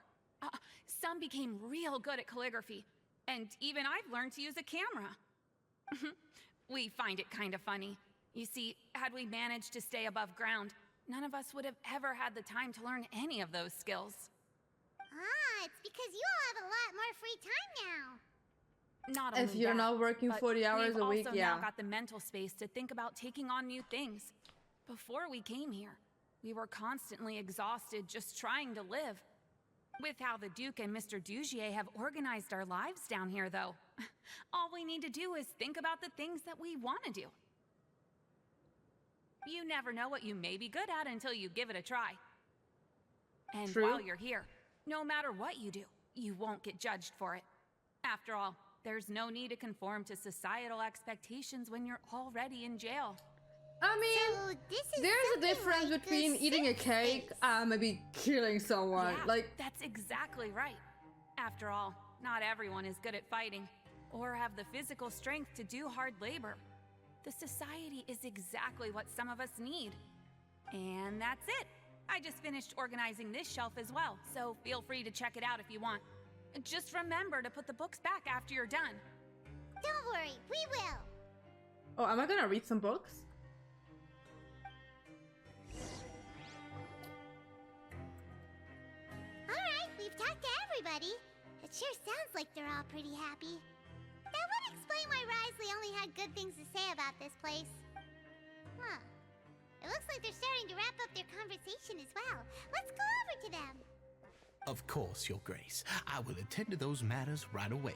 L: Some became real good at calligraphy. And even I've learned to use a camera. We find it kind of funny. You see, had we managed to stay above ground, none of us would have ever had the time to learn any of those skills.
B: Ah, it's because you all have a lot more free time now.
L: Not only
A: If you're
L: that,
A: not working
L: but
A: 40 hours
L: we've
A: a week,
L: also
A: yeah.
L: now got the mental space to think about taking on new things. Before we came here, we were constantly exhausted just trying to live. With how the Duke and Mr. Dugier have organized our lives down here, though, all we need to do is think about the things that we want to do. You never know what you may be good at until you give it a try. And
A: True.
L: while you're here, no matter what you do, you won't get judged for it. After all, there's no need to conform to societal expectations when you're already in jail.
A: I mean,
B: So this is
A: there's a
B: something
A: difference
B: like
A: between
B: the
A: eating a
B: safe
A: cake
B: space.
A: and maybe killing someone.
L: Yeah,
A: Like,
L: that's exactly right. After all, not everyone is good at fighting, or have the physical strength to do hard labor. The society is exactly what some of us need. And that's it. I just finished organizing this shelf as well, so feel free to check it out if you want. Just remember to put the books back after you're done.
B: Don't worry, we will.
A: oh, am I gonna read some books?
B: Alright, we've talked to everybody. It sure sounds like they're all pretty happy. That would explain why Wriothesley only had good things to say about this place. Huh. It looks like they're starting to wrap up their conversation as well. Let's go over to them.
I: Of course, Your Grace. I will attend to those matters right away.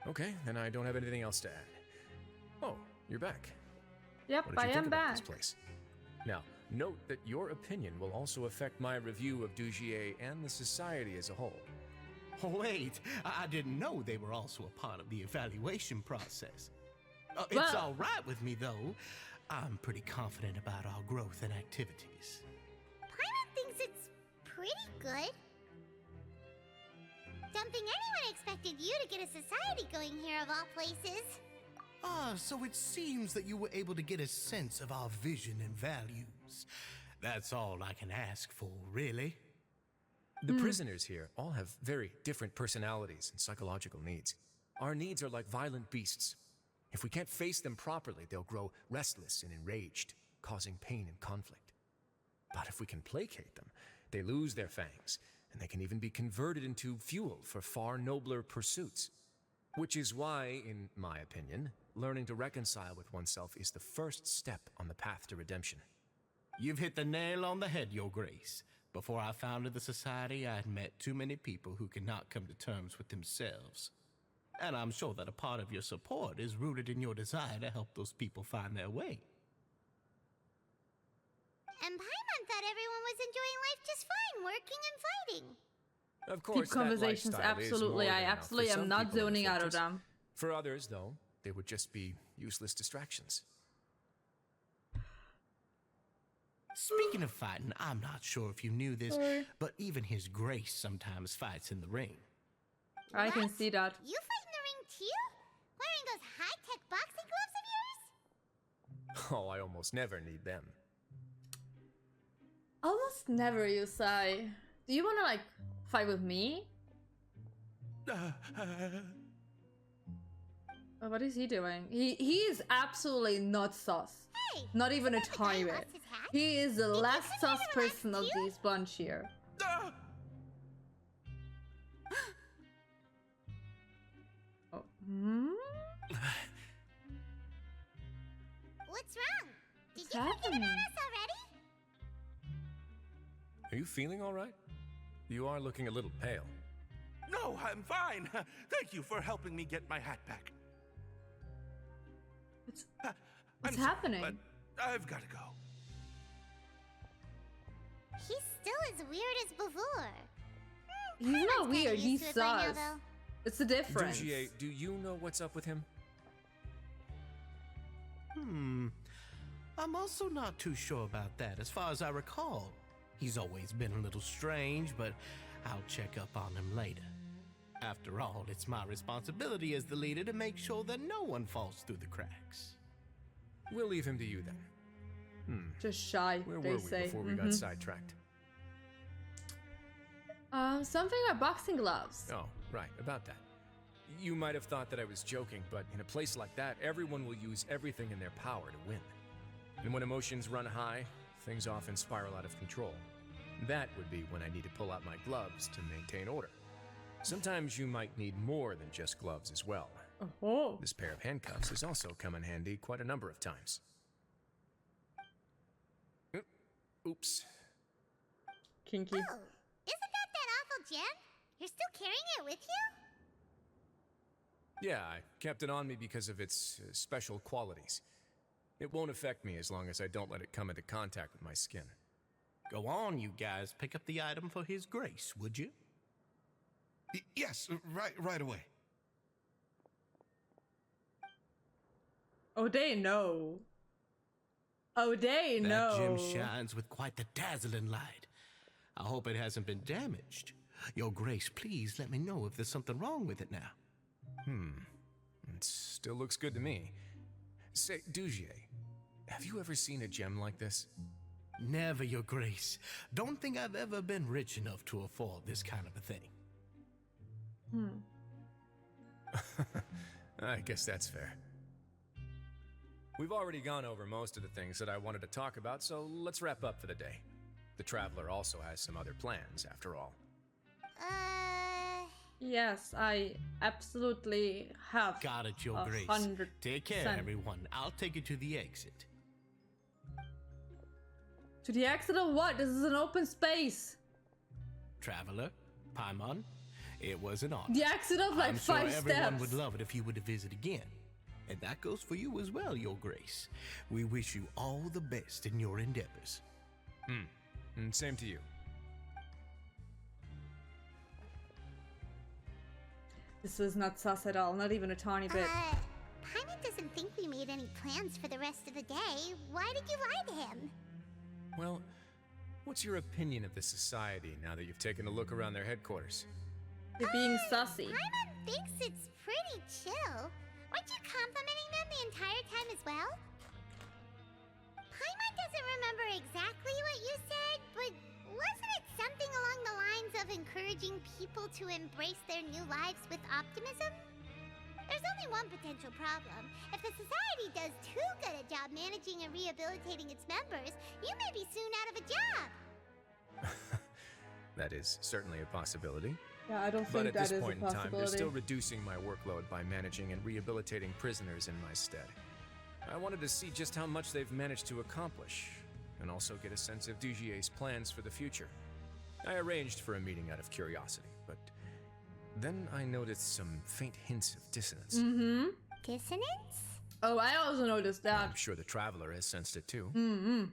F: Okay, then I don't have anything else to add. Oh, you're back.
A: Yep,
F: What did
A: I
F: you
A: am
F: think about
A: back.
F: this place? Now, note that your opinion will also affect my review of Dugier and the society as a whole.
I: Oh, wait, I didn't know they were also a part of the evaluation process. It's
A: Well-
I: all right with me, though. I'm pretty confident about our growth and activities.
B: Paimon thinks it's pretty good. Don't think anyone expected you to get a society going here of all places.
I: So it seems that you were able to get a sense of our vision and values. That's all I can ask for, really.
F: The prisoners here all have very different personalities and psychological needs. Our needs are like violent beasts. If we can't face them properly, they'll grow restless and enraged, causing pain and conflict. But if we can placate them, they lose their fangs, and they can even be converted into fuel for far nobler pursuits. Which is why, in my opinion, learning to reconcile with oneself is the first step on the path to redemption.
I: You've hit the nail on the head, Your Grace. Before I founded the Society, I had met too many people who could not come to terms with themselves. And I'm sure that a part of your support is rooted in your desire to help those people find their way.
B: And Paimon thought everyone was enjoying life just fine, working and fighting.
F: Of course,
A: Deep conversations,
F: that lifestyle is
A: absolutely.
F: more
A: I
F: than enough
A: absolutely
F: for
A: am
F: some
A: not
F: people in the
A: zoning out of
F: fortress.
A: them.
F: For others, though, they would just be useless distractions.
I: Speaking of fighting, I'm not sure if you knew this, but even His Grace sometimes fights in the ring.
A: I can
B: What?
A: see that.
B: You fight in the ring too? Wearing those high-tech boxing gloves of yours?
F: Oh, I almost never need them.
A: Almost never, you say. Do you want to, like, fight with me? What is he doing? He is absolutely not sus.
B: Hey,
A: not even a
B: isn't that the guy
A: tiny
B: who
A: bit.
B: lost his hat?
A: He is the
B: Did you
A: last
B: come
A: sus
B: here to relax
A: person of
B: too?
A: these bunch here. Oh. Hmm?
B: What's wrong? Did
A: What's
B: you forget
A: happening?
B: about us already?
F: Are you feeling all right? You are looking a little pale.
E: No, I'm fine. Thank you for helping me get my hat back.
A: What's
E: I'm sorry,
A: happening?
E: but I've got to go.
B: He's still as weird as before.
A: He's not
B: Paimon's kinda
A: weird,
B: used
A: he's
B: to it by now,
A: sus.
B: though.
A: It's the difference.
F: Dugier, do you know what's up with him?
I: I'm also not too sure about that. As far as I recall, he's always been a little strange, but I'll check up on him later. After all, it's my responsibility as the leader to make sure that no one falls through the cracks.
F: We'll leave him to you then.
A: Just shy,
F: Where
A: they
F: were we
A: say.
F: before we got sidetracked?
A: Something about boxing gloves.
F: Oh, right, about that. You might have thought that I was joking, but in a place like that, everyone will use everything in their power to win. And when emotions run high, things often spiral out of control. That would be when I need to pull out my gloves to maintain order. Sometimes you might need more than just gloves as well.
A: Oh.
F: This pair of handcuffs has also come in handy quite a number of times. Oops.
A: Kinky.
B: Oh, isn't that awful gem? You're still carrying it with you?
F: Yeah, I kept it on me because of its special qualities. It won't affect me as long as I don't let it come into contact with my skin.
I: Go on, you guys. Pick up the item for His Grace, would you?
J: Yes, right away.
A: Oh, they know. Oh, they know.
I: That gem shines with quite the dazzling light. I hope it hasn't been damaged. Your Grace, please let me know if there's something wrong with it now.
F: It still looks good to me. Say, Dugier, have you ever seen a gem like this?
I: Never, Your Grace. Don't think I've ever been rich enough to afford this kind of a thing.
F: I guess that's fair. We've already gone over most of the things that I wanted to talk about, so let's wrap up for the day. The Traveler also has some other plans, after all.
A: Yes, I absolutely have.
I: Got it, Your Grace.
A: 100%.
I: Take care, everyone. I'll take you to the exit.
A: To the exit of what? This is an open space.
I: Traveler, Paimon, it was an honor.
A: The exit of like
I: I'm sure
A: 5
I: everyone
A: steps.
I: would love it if you were to visit again. And that goes for you as well, Your Grace. We wish you all the best in your endeavors.
F: And same to you.
B: This was not sus at all, not even a tiny bit.
M: Paimon doesn't think we made any plans for the rest of the day. Why did you lie to him?
F: Well, what's your opinion of the society now that you've taken a look around their headquarters?
A: They're being sussy.
M: Paimon thinks it's pretty chill. Weren't you complimenting them the entire time as well? Paimon doesn't remember exactly what you said, but wasn't it something along the lines of encouraging people to embrace their new lives with optimism? There's only one potential problem. If the society does too good a job managing and rehabilitating its members, you may be soon out of a job.
F: That is certainly a possibility.
A: Yeah, I don't
F: But
A: think
F: at
A: that
F: this
A: is
F: point
A: a
F: in time, they're
A: possibility.
F: still reducing my workload by managing and rehabilitating prisoners in my stead. I wanted to see just how much they've managed to accomplish, and also get a sense of Dugier's plans for the future. I arranged for a meeting out of curiosity, but then I noticed some faint hints of dissonance.
M: Dissonance?
A: Oh, I also noticed that.
F: I'm sure the Traveler has sensed it too.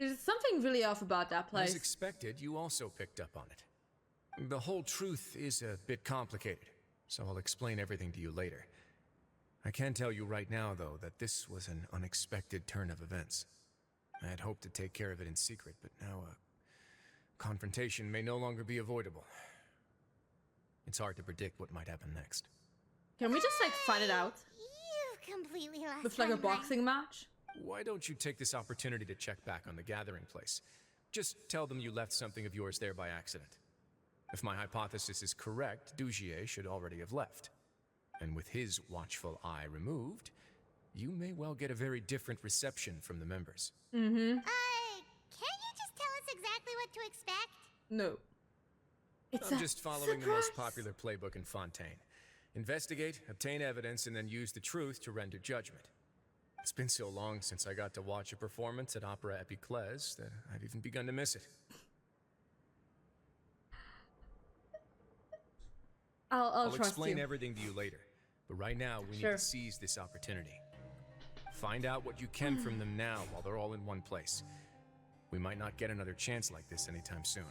A: There's something really off about that
F: As
A: place.
F: expected, you also picked up on it. The whole truth is a bit complicated, so I'll explain everything to you later. I can tell you right now, though, that this was an unexpected turn of events. I had hoped to take care of it in secret, but now a confrontation may no longer be avoidable. It's hard to predict what might happen next.
A: Can we just like fight it out
M: You've completely lost
A: with like a
M: my mind.
A: boxing match?
F: Why don't you take this opportunity to check back on the gathering place? Just tell them you left something of yours there by accident. If my hypothesis is correct, Dugier should already have left. And with his watchful eye removed, you may well get a very different reception from the members.
A: Mm-hmm.
B: Can't you just tell us exactly what to expect?
A: No. It's
F: I'm just following the most popular playbook in Fontaine. Investigate, obtain evidence, and then use the truth to render judgment. It's been so long since I got to watch a performance at Opera Epiclese that I've even begun to miss it.
A: I'll trust
F: explain
A: you.
F: everything to you later, but right now we
A: Sure.
F: need to seize this opportunity. Find out what you can from them now while they're all in one place. We might not get another chance like this anytime soon.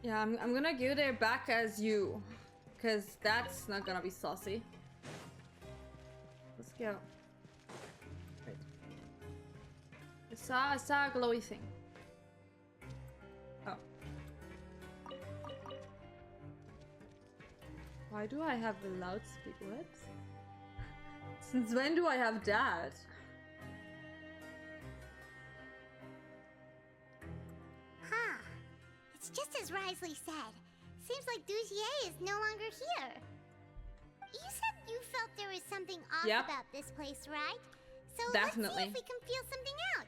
A: Yeah, I'm gonna go there back as you, because that's not gonna be saucy. Let's go. Wait. I saw a glowy thing. Oh. Why do I have the loudspeaker? What? Since when do I have that?
B: Huh. It's just as Wriothesley said. Seems like Dugier is no longer here. You said you felt there was something off
A: Yep.
B: about this place, right? So
A: Definitely.
B: let's see if we can feel something out.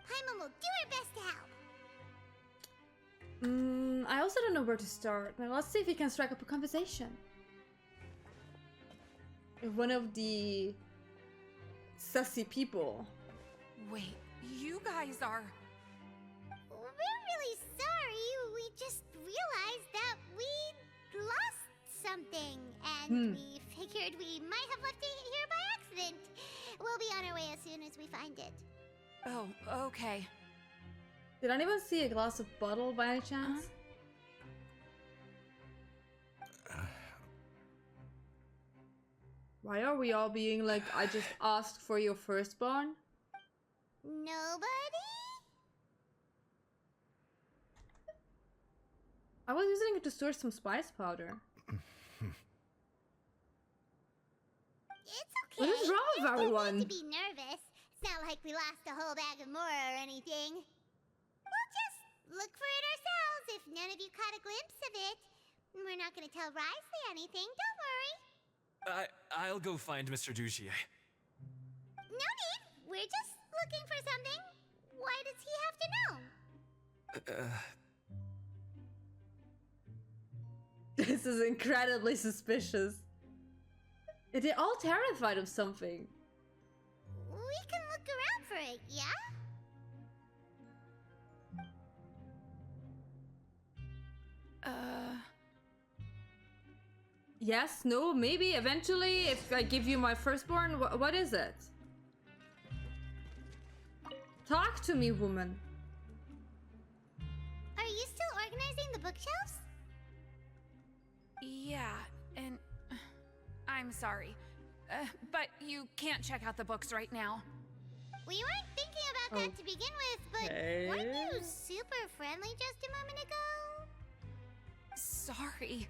B: Paimon will do her best to help.
A: I also don't know where to start. Now let's see if we can strike up a conversation. If one of the sussy people.
L: Wait, you guys are...
B: We're really sorry. We just realized that we lost something, and we figured we might have left it here by accident. We'll be on our way as soon as we find it.
L: Oh, okay.
A: Did anyone see a glass of bottle by any chance? Why are we all being like, I just asked for your firstborn?
B: Nobody?
A: I was using it to store some spice powder.
B: It's okay.
A: What is wrong with
B: There's no
A: everyone?
B: need to be nervous. It's not like we lost a whole bag of Mora or anything. We'll just look for it ourselves if none of you caught a glimpse of it. We're not gonna tell Wriothesley anything, don't worry.
K: I'll go find Mr. Dugier.
B: No need. We're just looking for something. Why does he have to know?
A: This is incredibly suspicious. They're all terrified of something.
B: We can look around for it, yeah?
A: Yes, no, maybe, eventually, if I give you my firstborn, what is it? Talk to me, woman.
B: Are you still organizing the bookshelves?
L: Yeah, and... I'm sorry. But you can't check out the books right now.
B: We weren't thinking about that to begin with, but weren't you super friendly just a moment ago?
L: Sorry.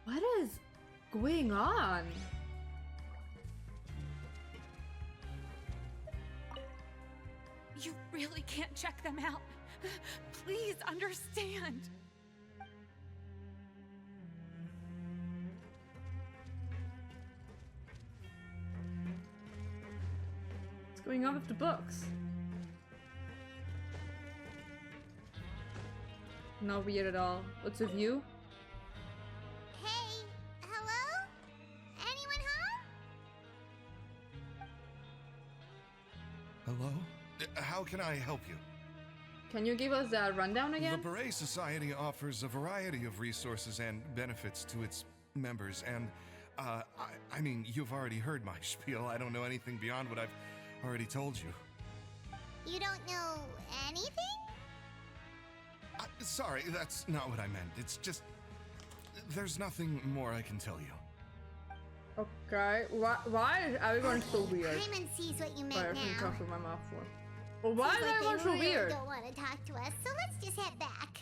A: What is going on?
L: You really can't check them out. Please understand.
A: What's going on with the books? Not weird at all. What's with you?
B: Hey, hello? Anyone home?
J: Hello? How can I help you?
A: Can you give us that rundown
J: The
A: again?
J: Beret Society offers a variety of resources and benefits to its members, and, I mean, you've already heard my spiel. I don't know anything beyond what I've already told you.
B: You don't know anything?
J: Sorry, that's not what I meant. It's just... there's nothing more I can tell you.
A: Okay, why is everyone so weird?
B: Paimon sees what you meant
A: Sorry, I couldn't
B: now.
A: talk with my mouth full. Well, why
B: Seems
A: is
B: like
A: everyone
B: they
A: so
B: really
A: weird?
B: don't want to talk to us, so let's just head back.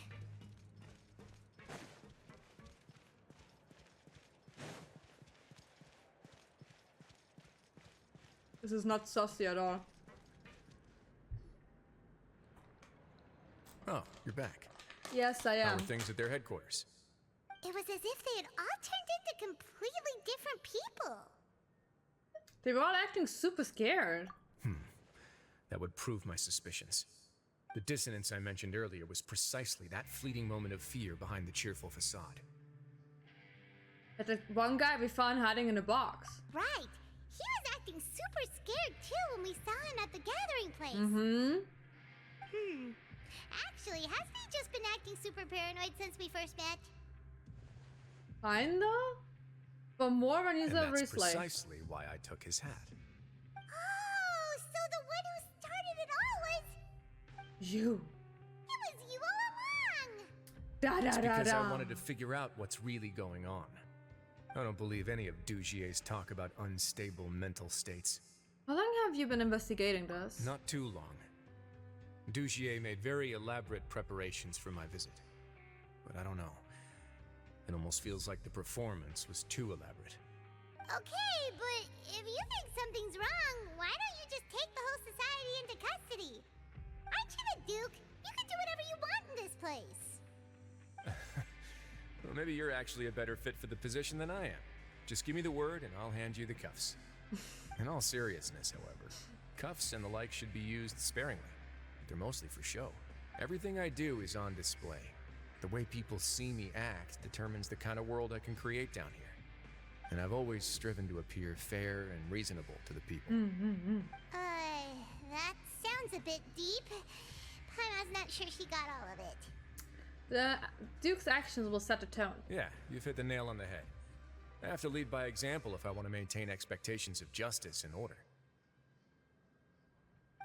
A: This is not saucy at all.
F: Oh, you're back.
A: Yes, I
F: How
A: am.
F: are things at their headquarters?
B: It was as if they had all turned into completely different people.
A: They were all acting super scared.
F: That would prove my suspicions. The dissonance I mentioned earlier was precisely that fleeting moment of fear behind the cheerful facade.
A: But the one guy we found hiding in a box.
B: Right. He was acting super scared too when we saw him at the gathering place.
A: Mm-hmm.
B: Actually, hasn't he just been acting super paranoid since we first met?
A: Kinda? But more when he's
F: And
A: a
F: that's
A: Wriothesley.
F: precisely why I took his hat.
B: Oh, so the one who started it all was...
A: You.
B: It was you all along!
A: Da
F: It's
A: da da
F: because
A: da.
F: I wanted to figure out what's really going on. I don't believe any of Dugier's talk about unstable mental states.
A: How long have you been investigating this?
F: Not too long. Dugier made very elaborate preparations for my visit. But I don't know. It almost feels like the performance was too elaborate.
B: Okay, but if you think something's wrong, why don't you just take the whole society into custody? Aren't you the Duke? You can do whatever you want in this place.
F: Well, maybe you're actually a better fit for the position than I am. Just give me the word and I'll hand you the cuffs. In all seriousness, however, cuffs and the like should be used sparingly. They're mostly for show. Everything I do is on display. The way people see me act determines the kind of world I can create down here. And I've always striven to appear fair and reasonable to the people.
B: That sounds a bit deep. Paimon's not sure she got all of it.
A: The Duke's actions will set the tone.
F: Yeah, you've hit the nail on the head. I have to lead by example if I want to maintain expectations of justice and order.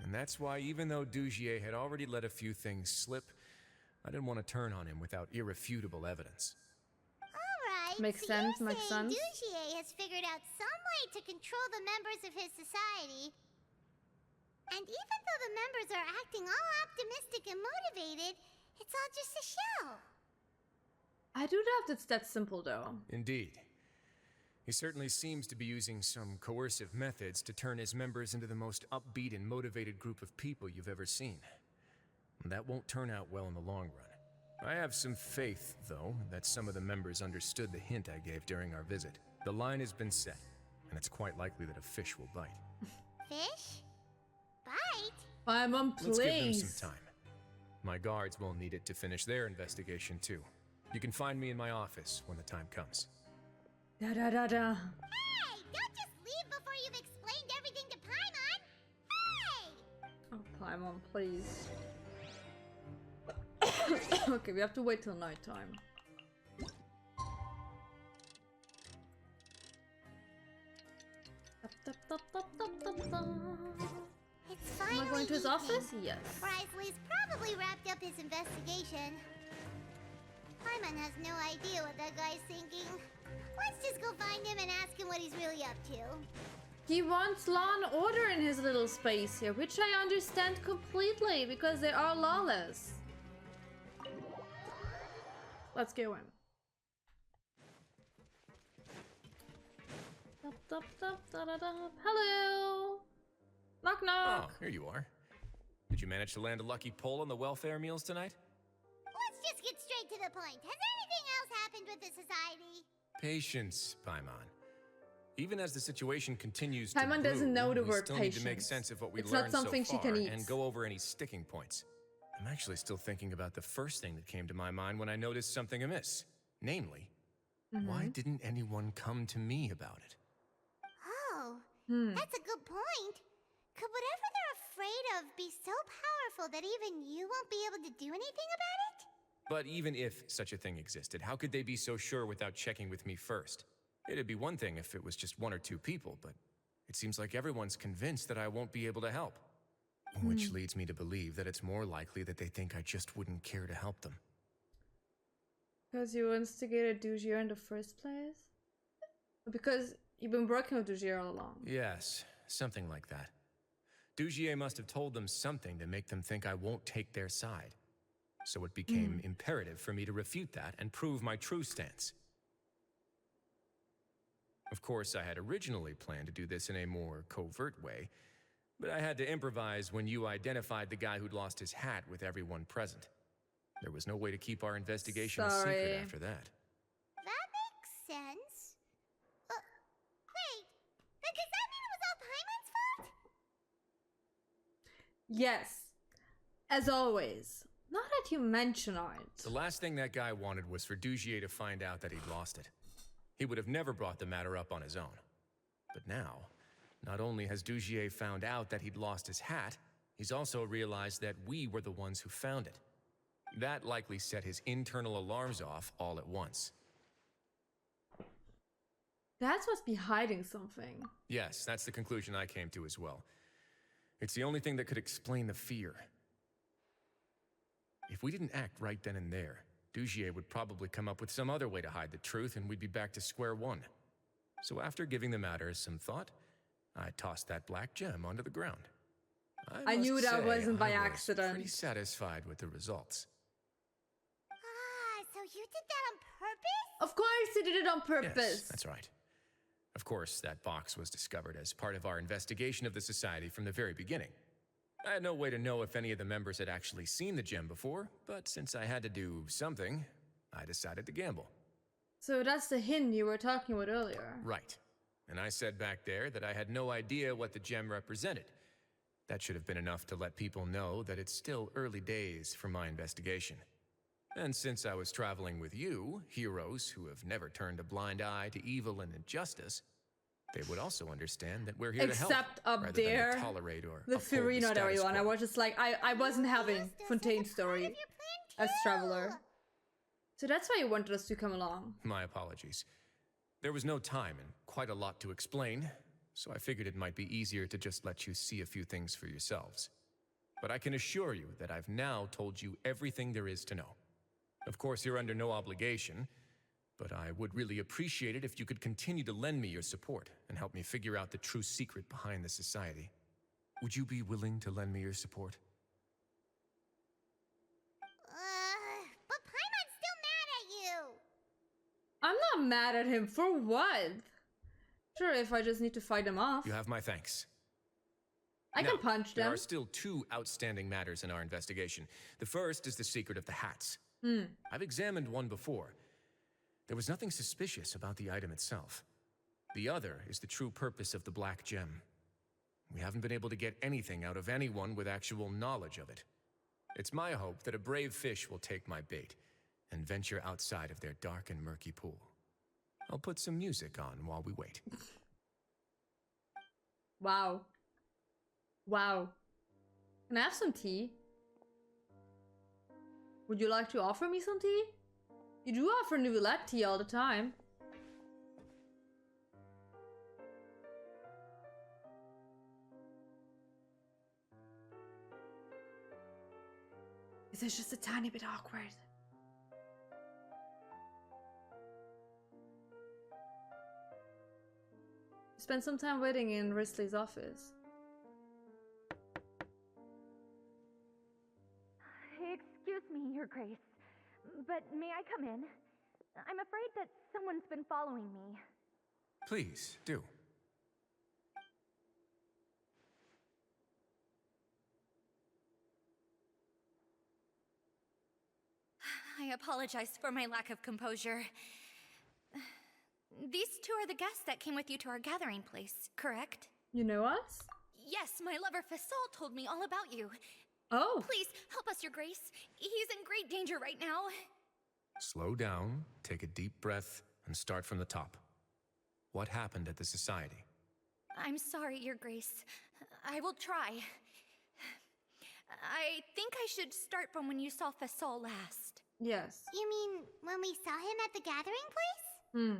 F: And that's why, even though Dugier had already let a few things slip, I didn't want to turn on him without irrefutable evidence.
B: Alright,
A: Makes
B: so
A: sense,
B: you're
A: makes
B: saying
A: sense.
B: Dugier has figured out some way to control the members of his society. And even though the members are acting all optimistic and motivated, it's all just a show.
A: I do doubt it's that simple, though.
F: Indeed. He certainly seems to be using some coercive methods to turn his members into the most upbeat and motivated group of people you've ever seen. That won't turn out well in the long run. I have some faith, though, that some of the members understood the hint I gave during our visit. The line has been set, and it's quite likely that a fish will bite.
B: Fish? Bite?
A: Paimon, please.
F: Let's give them some time. My guards will need it to finish their investigation, too. You can find me in my office when the time comes.
A: Da da da da.
B: Hey! Don't just leave before you've explained everything to Paimon! Hey!
A: Oh, Paimon, please. Okay, we have to wait till nighttime.
B: It's
A: Am
B: finally
A: I going to his
B: evening.
A: office? Yes.
B: Wriothesley's probably wrapped up his investigation. Paimon has no idea what that guy's thinking. Let's just go find him and ask him what he's really up to.
A: He wants law and order in his little space here, which I understand completely because they are lawless. Let's go in. Hello. Knock knock.
F: Oh, here you are. Did you manage to land a lucky pull on the welfare meals tonight?
B: Let's just get straight to the point. Has anything else happened with the society?
F: Patience, Paimon. Even as the situation continues
A: Paimon
F: to
A: doesn't know the
F: we
A: word
F: still need to make
A: patience.
F: sense of what we
A: It's not
F: learned so
A: something she
F: far
A: can eat.
F: and go over any sticking points. I'm actually still thinking about the first thing that came to my mind when I noticed something amiss. Namely, why didn't anyone come to me about it?
B: Oh, that's a good point. Could whatever they're afraid of be so powerful that even you won't be able to do anything about it?
F: But even if such a thing existed, how could they be so sure without checking with me first? It'd be one thing if it was just one or two people, but it seems like everyone's convinced that I won't be able to help. Which leads me to believe that it's more likely that they think I just wouldn't care to help them.
A: Because you instigated Dugier in the first place? Because you've been working with Dugier all along.
F: Yes, something like that. Dugier must have told them something to make them think I won't take their side. So it became imperative for me to refute that and prove my true stance. Of course, I had originally planned to do this in a more covert way, but I had to improvise when you identified the guy who'd lost his hat with everyone present. There was no way to keep our investigation a
A: Sorry.
F: secret after that.
M: That makes sense. Wait, then does that mean it was all Paimon's fault?
A: Yes. As always. Now that you mention it.
F: The last thing that guy wanted was for Dugier to find out that he'd lost it. He would have never brought the matter up on his own. But now, not only has Dugier found out that he'd lost his hat, he's also realized that we were the ones who found it. That likely set his internal alarms off all at once.
A: That must be hiding something.
F: Yes, that's the conclusion I came to as well. It's the only thing that could explain the fear. If we didn't act right then and there, Dugier would probably come up with some other way to hide the truth and we'd be back to square one. So after giving the matter some thought, I tossed that black gem onto the ground.
A: I knew
F: must
A: that
F: say,
A: wasn't by
F: I was
A: accident.
F: pretty satisfied with the results.
M: So you did that on purpose?
A: Of course he did it on purpose.
F: Yes, that's right. Of course, that box was discovered as part of our investigation of the Society from the very beginning. I had no way to know if any of the members had actually seen the gem before, but since I had to do something, I decided to gamble.
A: So that's the hint you were talking about earlier.
F: Right. And I said back there that I had no idea what the gem represented. That should have been enough to let people know that it's still early days for my investigation. And since I was traveling with you, heroes who have never turned a blind eye to evil and injustice, they would also understand that we're here to help,
A: Except up
F: rather
A: there,
F: than to tolerate or
A: the
F: uphold
A: Fury, not
F: status
A: everyone.
F: quo.
A: I was just like, I wasn't having Fontaine's story as Traveler. So that's why you wanted us to come along.
F: My apologies. There was no time and quite a lot to explain, so I figured it might be easier to just let you see a few things for yourselves. But I can assure you that I've now told you everything there is to know. Of course, you're under no obligation, but I would really appreciate it if you could continue to lend me your support and help me figure out the true secret behind the Society. Would you be willing to lend me your support?
M: But Paimon's still mad at you.
A: I'm not mad at him. For what? Sure, if I just need to fight him off.
F: You have my thanks.
A: I can punch
F: There
A: them.
F: are still two outstanding matters in our investigation. The first is the secret of the hats. I've examined one before. There was nothing suspicious about the item itself. The other is the true purpose of the black gem. We haven't been able to get anything out of anyone with actual knowledge of it. It's my hope that a brave fish will take my bait and venture outside of their dark and murky pool. I'll put some music on while we wait.
A: Wow. Wow. Can I have some tea? Would you like to offer me some tea? You do offer Nouvellette tea all the time. This is just a tiny bit awkward. Spend some time waiting in Wriothesley's office.
N: Excuse me, Your Grace, but may I come in? I'm afraid that someone's been following me.
F: Please, do.
H: I apologize for my lack of composure. These two are the guests that came with you to our gathering place, correct?
A: You know us?
H: Yes, my lover Fasol told me all about you.
A: Oh.
H: Please, help us, Your Grace. He's in great danger right now.
F: Slow down, take a deep breath, and start from the top. What happened at the Society?
H: I'm sorry, Your Grace. I will try. I think I should start from when you saw Fasol last.
A: Yes.
M: You mean when we saw him at the gathering place?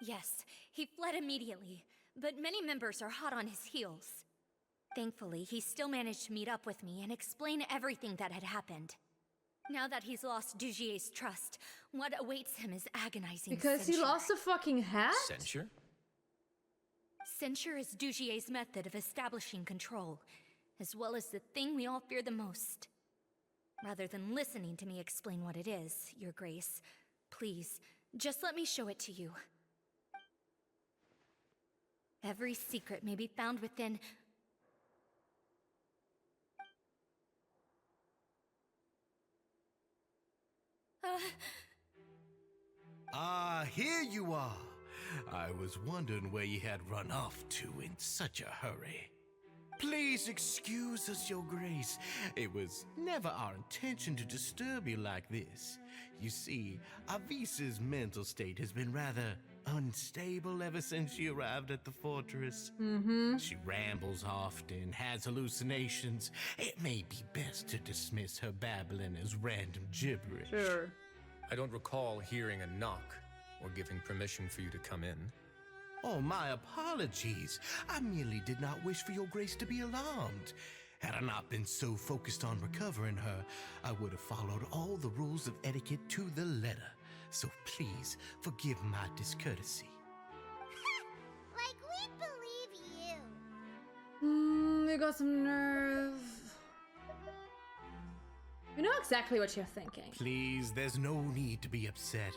H: Yes, he fled immediately, but many members are hot on his heels. Thankfully, he still managed to meet up with me and explain everything that had happened. Now that he's lost Dugier's trust, what awaits him is agonizing
A: Because
H: censure.
A: he lost a fucking hat?
F: Censure?
H: Censure is Dugier's method of establishing control, as well as the thing we all fear the most. Rather than listening to me explain what it is, Your Grace, please, just let me show it to you. Every secret may be found within...
I: Ah, here you are. I was wondering where you had run off to in such a hurry. Please excuse us, Your Grace. It was never our intention to disturb you like this. You see, Avisa's mental state has been rather unstable ever since she arrived at the fortress. She rambles often, has hallucinations. It may be best to dismiss her babbling as random gibberish.
A: Sure.
F: I don't recall hearing a knock or giving permission for you to come in.
I: Oh, my apologies. I merely did not wish for Your Grace to be alarmed. Had I not been so focused on recovering her, I would have followed all the rules of etiquette to the letter. So please, forgive my discourtesy.
B: Like we believe you.
A: You got some nerve. You know exactly what you're thinking.
I: Please, there's no need to be upset.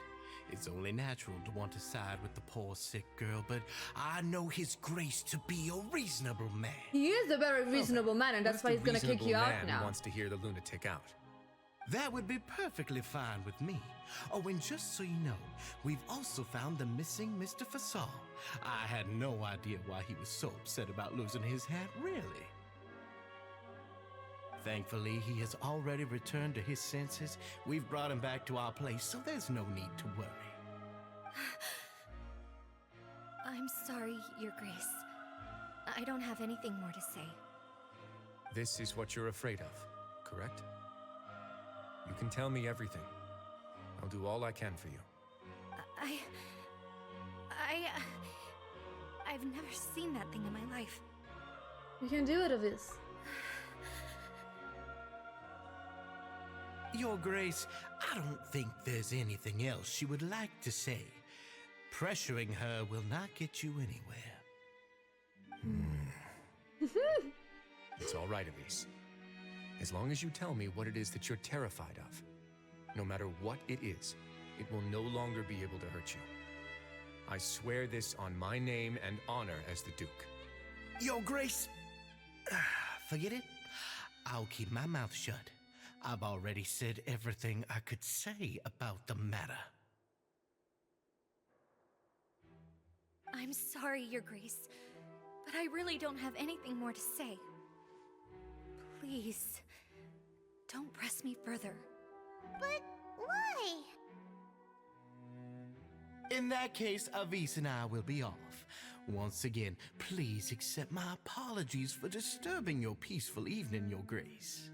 I: It's only natural to want to side with the poor sick girl, but I know His Grace to be a reasonable man.
A: He is a very reasonable man, and that's why he's gonna kick you out now.
F: Wants to hear the lunatic out.
I: That would be perfectly fine with me. Oh, and just so you know, we've also found the missing Mr. Fasal. I had no idea why he was so upset about losing his hat, really. Thankfully, he has already returned to his senses. We've brought him back to our place, so there's no need to worry.
H: I'm sorry, Your Grace. I don't have anything more to say.
F: This is what you're afraid of, correct? You can tell me everything. I'll do all I can for you.
H: I've never seen that thing in my life.
A: You can do it, Avis.
I: Your Grace, I don't think there's anything else she would like to say. Pressuring her will not get you anywhere.
F: It's all right, Elise. As long as you tell me what it is that you're terrified of, no matter what it is, it will no longer be able to hurt you. I swear this on my name and honor as the Duke.
I: Your Grace, forget it. I'll keep my mouth shut. I've already said everything I could say about the matter.
H: I'm sorry, Your Grace, but I really don't have anything more to say. Please, don't press me further.
B: But why?
I: In that case, Avis and I will be off. Once again, please accept my apologies for disturbing your peaceful evening, Your Grace.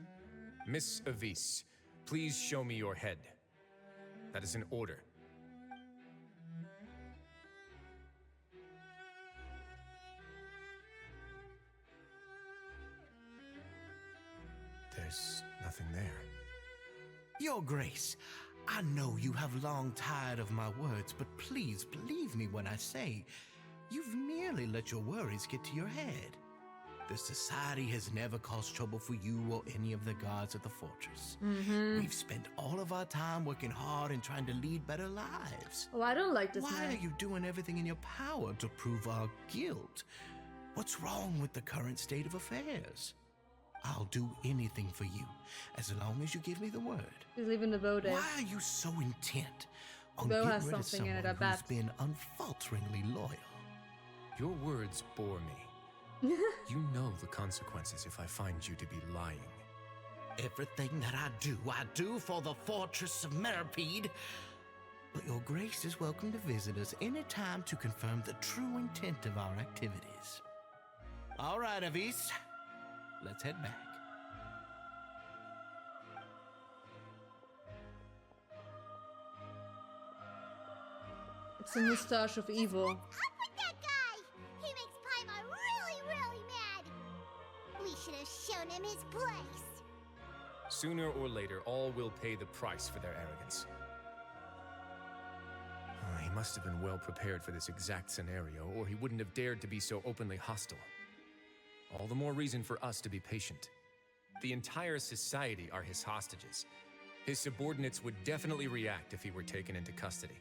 F: Miss Avis, please show me your head. That is an order. There's nothing there.
I: Your Grace, I know you have long tired of my words, but please believe me when I say you've merely let your worries get to your head. The Society has never caused trouble for you or any of the guards at the fortress. We've spent all of our time working hard and trying to lead better lives.
A: Oh, I don't like this
I: Why
A: man.
I: are you doing everything in your power to prove our guilt? What's wrong with the current state of affairs? I'll do anything for you, as long as you give me the word.
A: He's leaving the boat in.
I: Why are you so intent on
A: Bow has
I: getting rid of
A: something in
I: someone
A: it, I
I: who's
A: bet.
I: been unfalteringly loyal?
F: Your words bore me. You know the consequences if I find you to be lying.
I: Everything that I do for the fortress of Meropide. But Your Grace is welcome to visit us anytime to confirm the true intent of our activities. All right, Avis. Let's head back.
A: It's a mustache of evil.
B: Up with that guy! He makes Paimon really mad! We should have shown him his place.
F: Sooner or later, all will pay the price for their arrogance. He must have been well prepared for this exact scenario, or he wouldn't have dared to be so openly hostile. All the more reason for us to be patient. The entire society are his hostages. His subordinates would definitely react if he were taken into custody.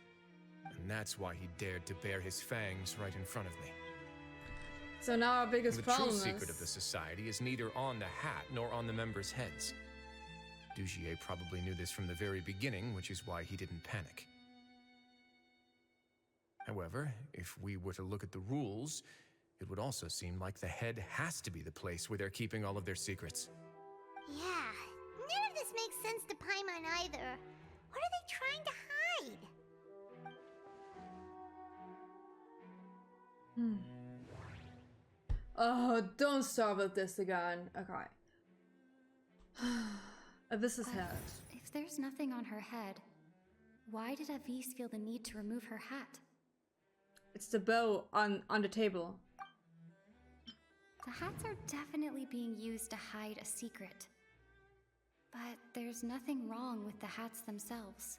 F: And that's why he dared to bare his fangs right in front of me.
A: So now our biggest
F: The
A: problem
F: true
A: is...
F: secret of the society is neither on the hat nor on the members' heads. Dugier probably knew this from the very beginning, which is why he didn't panic. However, if we were to look at the rules, it would also seem like the head has to be the place where they're keeping all of their secrets.
M: Yeah, none of this makes sense to Paimon either. What are they trying to hide?
A: Oh, don't start with this again. Okay. Abyssa's head.
O: If there's nothing on her head, why did Avis feel the need to remove her hat?
A: It's the bow on the table.
O: The hats are definitely being used to hide a secret. But there's nothing wrong with the hats themselves.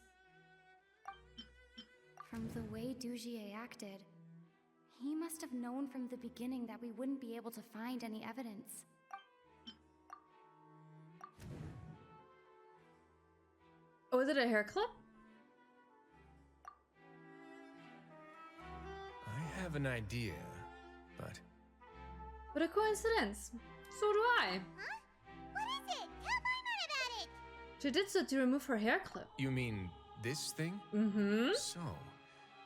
O: From the way Dugier acted, he must have known from the beginning that we wouldn't be able to find any evidence.
A: Oh, is it a hair clip?
F: I have an idea, but...
A: What a coincidence. So do I.
M: Huh? What is it? Tell Paimon about it!
A: She did so to remove her hair clip.
F: You mean this thing?
A: Mm-hmm.
F: So,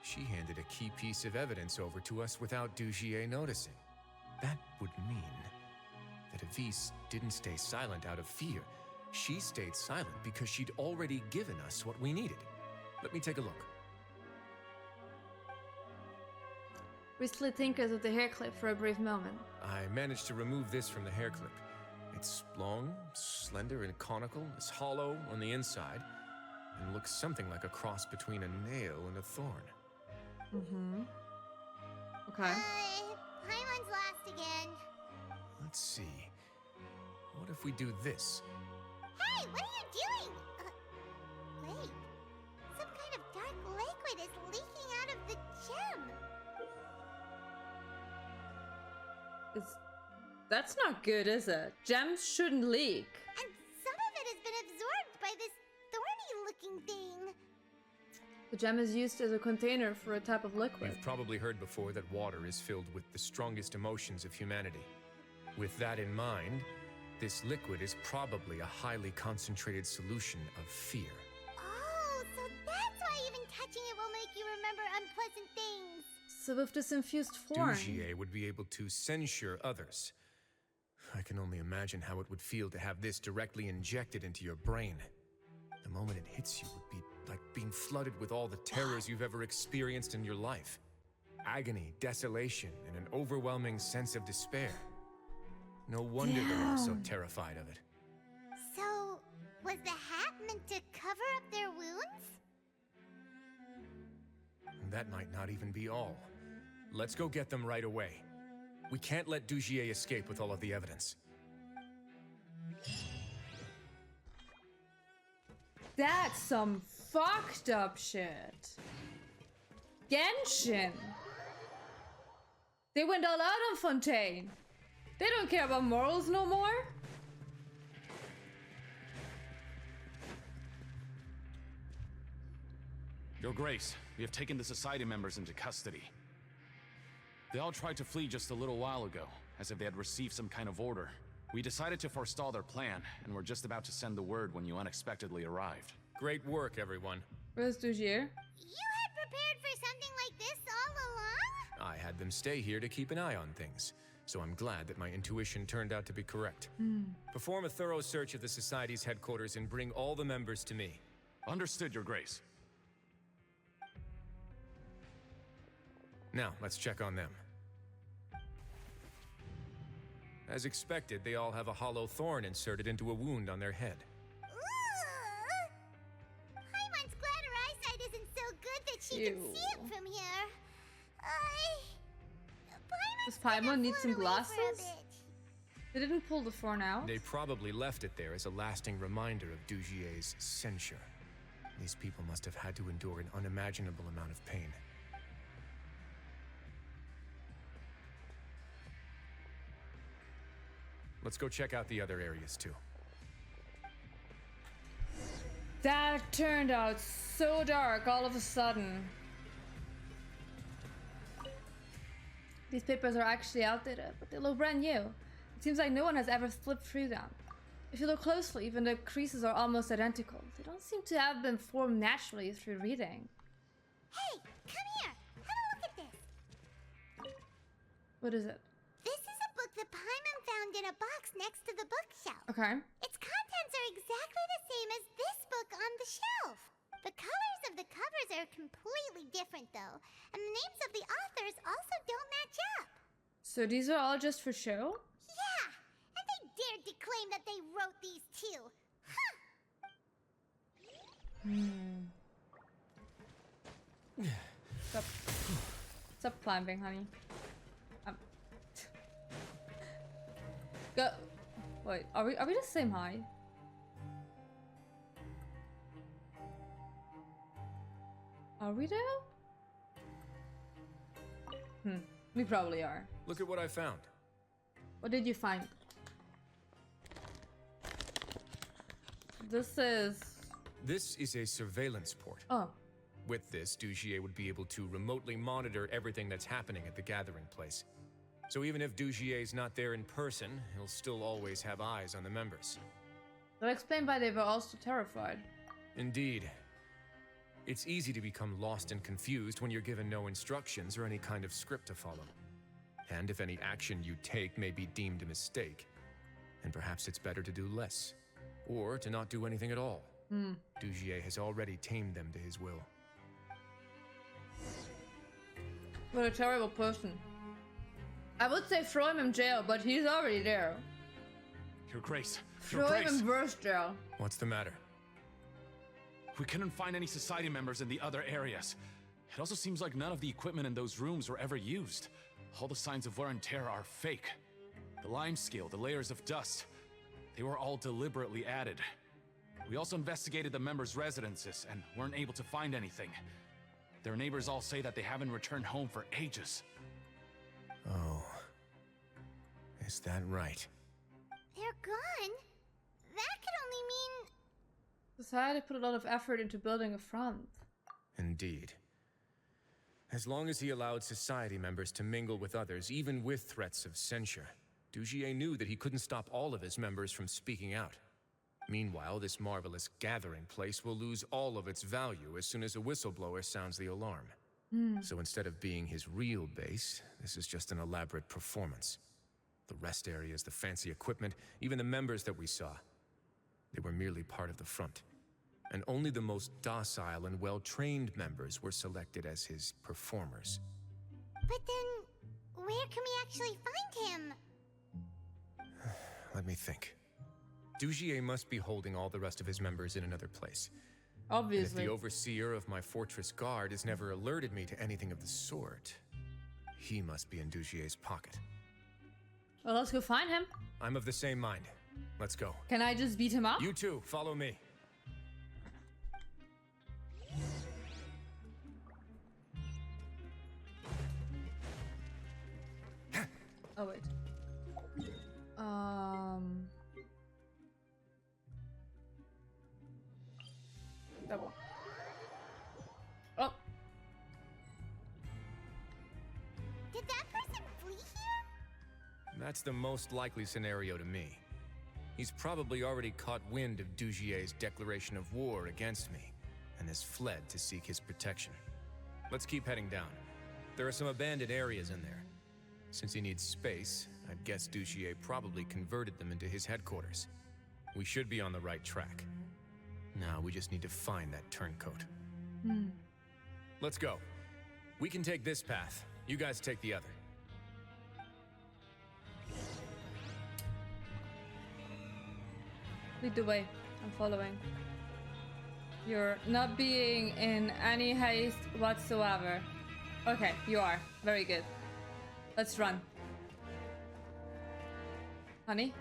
F: she handed a key piece of evidence over to us without Dugier noticing. That would mean that Avis didn't stay silent out of fear. She stayed silent because she'd already given us what we needed. Let me take a look.
A: Wriothesley tinkers with the hair clip for a brief moment.
F: I managed to remove this from the hair clip. It's long, slender, and conical. It's hollow on the inside, and looks something like a cross between a nail and a thorn.
A: Mm-hmm. Okay.
M: Paimon's lost again.
F: Let's see. What if we do this?
M: Hey, what are you doing? Wait. Some kind of dark liquid is leaking out of the gem.
A: That's not good, is it? Gems shouldn't leak.
M: And some of it has been absorbed by this thorny-looking thing.
A: The gem is used as a container for a type of liquid.
F: You've probably heard before that water is filled with the strongest emotions of humanity. With that in mind, this liquid is probably a highly concentrated solution of fear.
M: Oh, so that's why even touching it will make you remember unpleasant things.
A: So with this infused form...
F: Dugier would be able to censure others. I can only imagine how it would feel to have this directly injected into your brain. The moment it hits you would be like being flooded with all the terrors you've ever experienced in your life. Agony, desolation, and an overwhelming sense of despair. No wonder they're all so terrified of it.
M: So, was the hat meant to cover up their wounds?
F: And that might not even be all. Let's go get them right away. We can't let Dugier escape with all of the evidence.
A: That's some fucked up shit. Genshin. They went all out on Fontaine. They don't care about morals no more.
P: Your Grace, we have taken the Society members into custody. They all tried to flee just a little while ago, as if they had received some kind of order. We decided to forestall their plan, and were just about to send the word when you unexpectedly arrived.
F: Great work, everyone.
A: Where's Dugier?
M: You had prepared for something like this all along?
F: I had them stay here to keep an eye on things, so I'm glad that my intuition turned out to be correct. Perform a thorough search of the Society's headquarters and bring all the members to me.
P: Understood, Your Grace.
F: Now, let's check on them. As expected, they all have a hollow thorn inserted into a wound on their head.
M: Paimon's glad her eyesight isn't so good that she can see it from here.
A: Does Paimon need some glasses? They didn't pull the thorn out.
F: They probably left it there as a lasting reminder of Dugier's censure. These people must have had to endure an unimaginable amount of pain. Let's go check out the other areas too.
A: That turned out so dark all of a sudden. These papers are actually outdated, but they look brand new. It seems like no one has ever flipped through them. If you look closely, even the creases are almost identical. They don't seem to have been formed naturally through reading.
B: Hey, come here. Have a look at this.
A: What is it?
B: This is a book that Paimon found in a box next to the bookshelf.
A: Okay.
B: Its contents are exactly the same as this book on the shelf. The colors of the covers are completely different, though, and the names of the authors also don't match up.
A: So these are all just for show?
B: Yeah, and they dared to claim that they wrote these too. Huh.
A: Stop climbing, honey. Go. Wait, are we the same height? Are we though? We probably are.
F: Look at what I found.
A: What did you find? This is
F: a surveillance port.
A: Oh.
F: With this, Dugier would be able to remotely monitor everything that's happening at the gathering place. So even if Dugier's not there in person, he'll still always have eyes on the members.
A: That explains why they were also terrified.
F: Indeed. It's easy to become lost and confused when you're given no instructions or any kind of script to follow. And if any action you take may be deemed a mistake, then perhaps it's better to do less. Or to not do anything at all. Dugier has already tamed them to his will.
A: What a terrible person. I would say throw him in jail, but he's already there.
P: Your Grace.
A: Throw him in worse jail.
F: What's the matter?
P: We couldn't find any society members in the other areas. It also seems like none of the equipment in those rooms were ever used. All the signs of wear and tear are fake. The lime scale, the layers of dust, they were all deliberately added. We also investigated the members' residences and weren't able to find anything. Their neighbors all say that they haven't returned home for ages.
F: Oh. Is that right?
B: They're gone? That could only mean...
A: Society put a lot of effort into building a front.
F: Indeed. As long as he allowed society members to mingle with others, even with threats of censure, Dugier knew that he couldn't stop all of his members from speaking out. Meanwhile, this marvelous gathering place will lose all of its value as soon as a whistleblower sounds the alarm. So instead of being his real base, this is just an elaborate performance. The rest areas, the fancy equipment, even the members that we saw, they were merely part of the front. And only the most docile and well-trained members were selected as his performers.
B: But then, where can we actually find him?
F: Let me think. Dugier must be holding all the rest of his members in another place.
A: Obviously.
F: And if the overseer of my fortress guard has never alerted me to anything of the sort, he must be in Dugier's pocket.
A: Well, let's go find him.
F: I'm of the same mind. Let's go.
A: Can I just beat him up?
F: You too, follow me.
A: Oh, wait. That one. Oh.
B: Did that person flee here?
F: That's the most likely scenario to me. He's probably already caught wind of Dugier's declaration of war against me, and has fled to seek his protection. Let's keep heading down. There are some abandoned areas in there. Since he needs space, I'd guess Dugier probably converted them into his headquarters. We should be on the right track. Now we just need to find that turncoat. Let's go. We can take this path. You guys take the other.
A: Lead the way. I'm following. You're not being in any haste whatsoever. Okay, you are. Very good. Let's run. Honey?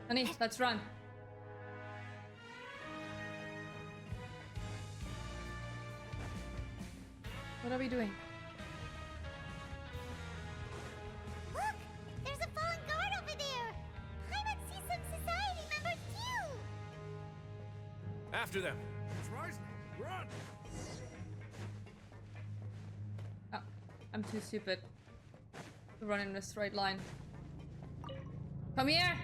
A: Honey, let's run. What are we doing?
B: Look! There's a fallen guard over there! Paimon sees some society members too!
F: After them!
D: It's Wriothesley. Run!
A: Oh, I'm too stupid to run in a straight line. Come here!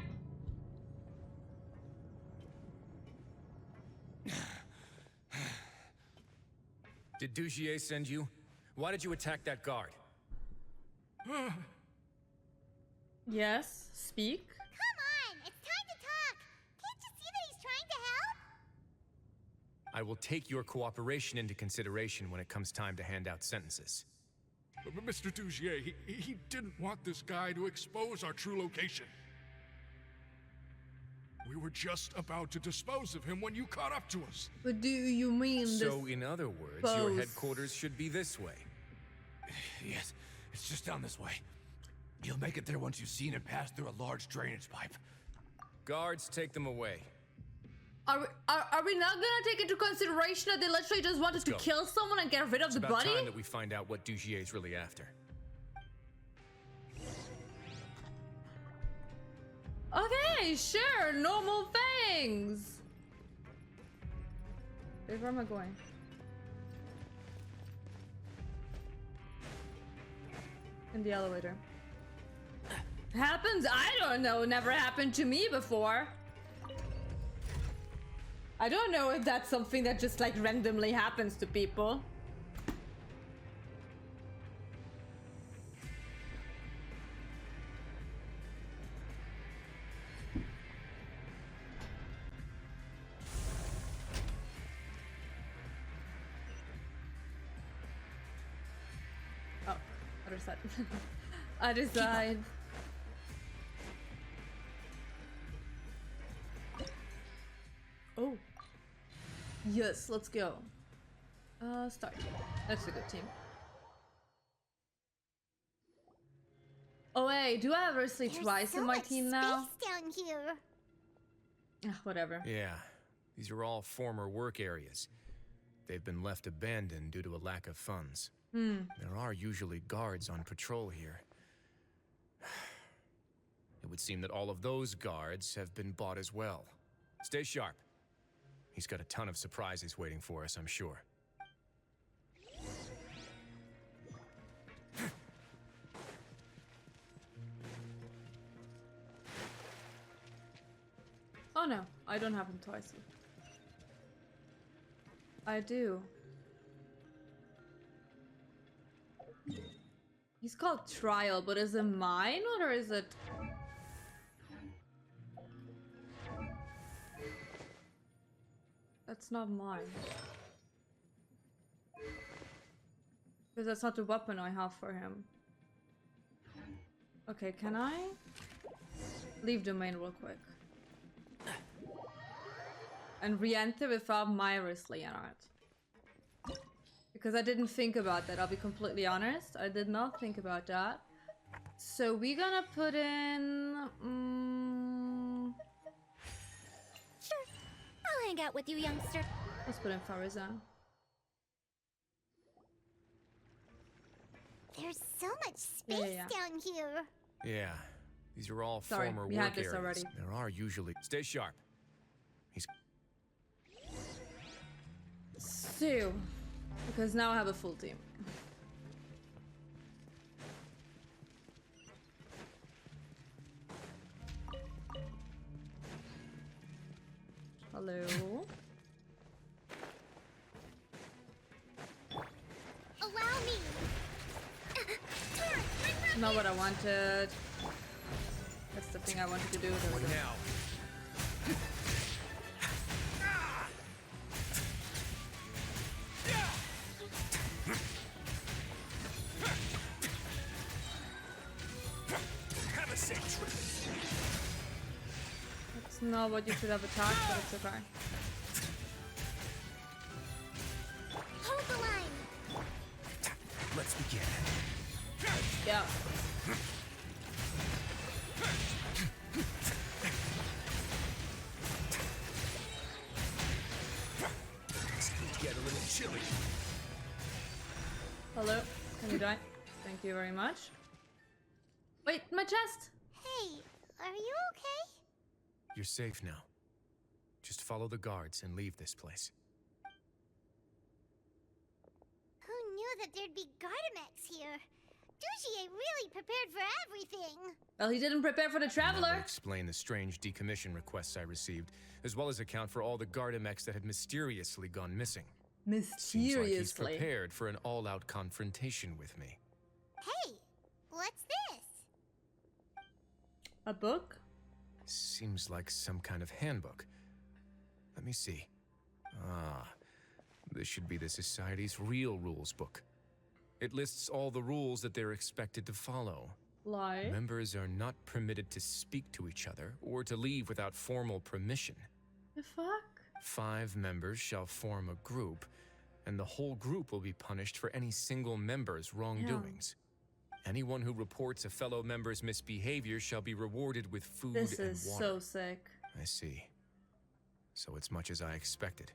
F: Did Dugier send you? Why did you attack that guard?
A: Yes, speak.
M: Come on, it's time to talk. Can't you see that he's trying to help?
F: I will take your cooperation into consideration when it comes time to hand out sentences.
Q: But Mr. Dugier, he didn't want this guy to expose our true location. We were just about to dispose of him when you caught up to us.
A: But do you mean
F: So, in other words, your headquarters should be this way.
R: Yes, it's just down this way. You'll make it there once you've seen it pass through a large drainage pipe.
F: Guards, take them away.
A: Are we not gonna take into consideration that they literally just wanted to kill someone and get rid of the body?
F: It's about time that we find out what Dugier's really after.
A: Okay, sure, normal things. Wait, where am I going? In the elevator. Happens? I don't know. Never happened to me before. I don't know if that's something that just like randomly happens to people. Oh, other side. Other side. Oh. Yes, let's go. Start. That's a good team. Oh wait, do I have Wriothesley twice in my team now?
M: Down here.
A: Whatever.
F: Yeah, these are all former work areas. They've been left abandoned due to a lack of funds. There are usually guards on patrol here. It would seem that all of those guards have been bought as well. Stay sharp. He's got a ton of surprises waiting for us, I'm sure.
A: Oh no, I don't have him twice. I do. He's called Trial, but is it mine or is it... That's not mine. Because that's not the weapon I have for him. Okay, can I leave domain real quick? And re-enter without my Wriothesley in it. Because I didn't think about that, I'll be completely honest. I did not think about that. So we're gonna put in...
H: Sure, I'll hang out with you, youngster.
A: Let's put in Farazan.
M: There's so much space down here.
F: Yeah, these are all
A: Sorry,
F: former
A: we
F: work
A: had this
F: areas.
A: already.
F: There are usually... Stay sharp. He's...
A: So, because now I have a full team. Hello.
M: Allow me.
A: Not what I wanted. That's the thing I wanted to do. There we go.
F: Now.
E: Have a safe trip.
A: That's not what you should have attacked, but it's okay.
M: Hold the line.
R: Let's begin.
A: Yeah.
R: Get a little chilly.
A: Hello. Can you die? Thank you very much. Wait, my chest!
M: Hey, are you okay?
F: You're safe now. Just follow the guards and leave this place.
M: Who knew that there'd be Gardamex here? Dugier really prepared for everything.
A: Well, he didn't prepare for the
F: That
A: traveler.
F: would explain the strange decommission requests I received, as well as account for all the Gardamex that had mysteriously gone missing. Seems like he's
A: Mysteriously.
F: prepared for an all-out confrontation with me.
M: Hey, what's this?
A: A book?
F: Seems like some kind of handbook. Let me see. Ah, this should be the Society's real rules book. It lists all the rules that they're expected to follow.
A: Like?
F: Members are not permitted to speak to each other or to leave without formal permission.
A: The fuck?
F: 5 members shall form a group, and the whole group will be punished for any single member's wrongdoings. Anyone who reports a fellow member's misbehavior shall be rewarded with food
A: This
F: and
A: is
F: water.
A: so sick.
F: I see. So it's much as I expected.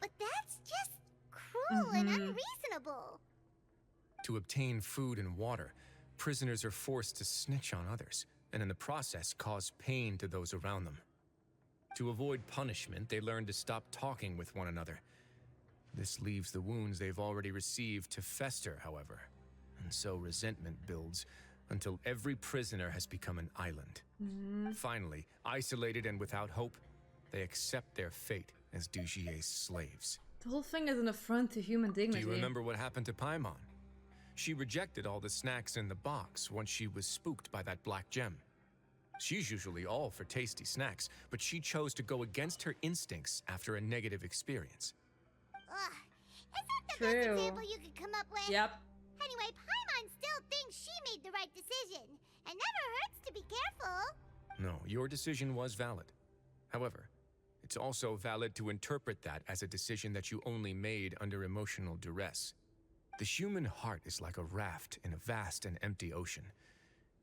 M: But that's just cruel and unreasonable.
F: To obtain food and water, prisoners are forced to snitch on others, and in the process cause pain to those around them. To avoid punishment, they learn to stop talking with one another. This leaves the wounds they've already received to fester, however, and so resentment builds until every prisoner has become an island. Finally, isolated and without hope, they accept their fate as Dugier's slaves.
A: The whole thing is an affront to human
F: Do
A: dignity.
F: you remember what happened to Paimon? She rejected all the snacks in the box once she was spooked by that black gem. She's usually all for tasty snacks, but she chose to go against her instincts after a negative experience.
M: Ugh, is that the
A: True.
M: best example you could come up with?
A: Yep.
M: Anyway, Paimon still thinks she made the right decision. It never hurts to be careful.
F: No, your decision was valid. However, it's also valid to interpret that as a decision that you only made under emotional duress. The human heart is like a raft in a vast and empty ocean.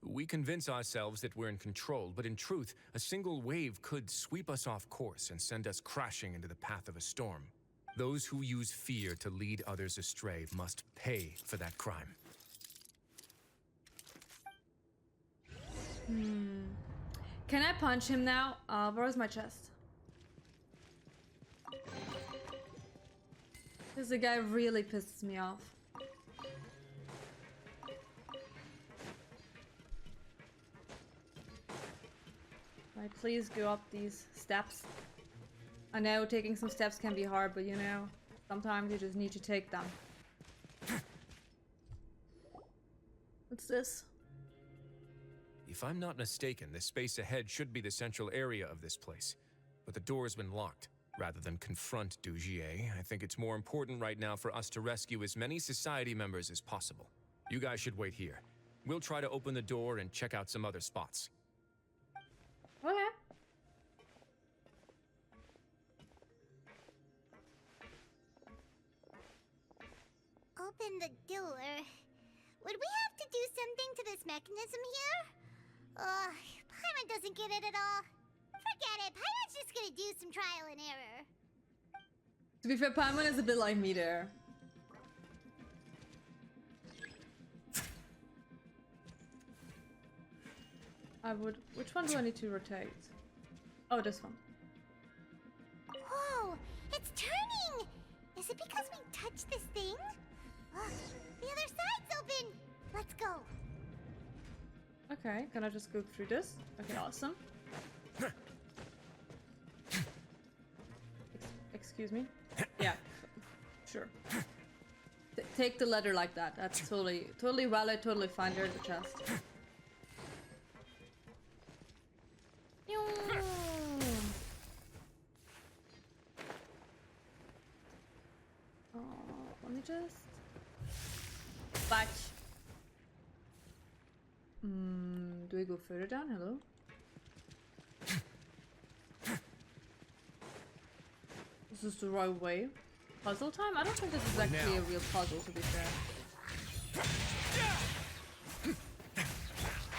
F: We convince ourselves that we're in control, but in truth, a single wave could sweep us off course and send us crashing into the path of a storm. Those who use fear to lead others astray must pay for that crime.
A: Can I punch him now? Where's my chest? This guy really pisses me off. Right, please go up these steps. I know taking some steps can be hard, but you know, sometimes you just need to take them. What's this?
F: If I'm not mistaken, the space ahead should be the central area of this place, but the door's been locked. Rather than confront Dugier, I think it's more important right now for us to rescue as many Society members as possible. You guys should wait here. We'll try to open the door and check out some other spots.
A: Okay.
M: Open the door. Would we have to do something to this mechanism here? Paimon doesn't get it at all. Forget it. Paimon's just gonna do some trial and error.
A: To be fair, Paimon is a bit like me there. Which one do I need to rotate? Oh, this one.
M: Whoa! It's turning! Is it because we touched this thing? The other side's open! Let's go.
A: Okay, can I just go through this? Okay, awesome. Excuse me? Yeah, sure. Take the letter like that. That's totally valid, totally fine. There's the chest. Oh, let me just... Back. Do we go further down? Hello? Is this the right way? Puzzle time? I don't think this is actually a real puzzle, to be fair.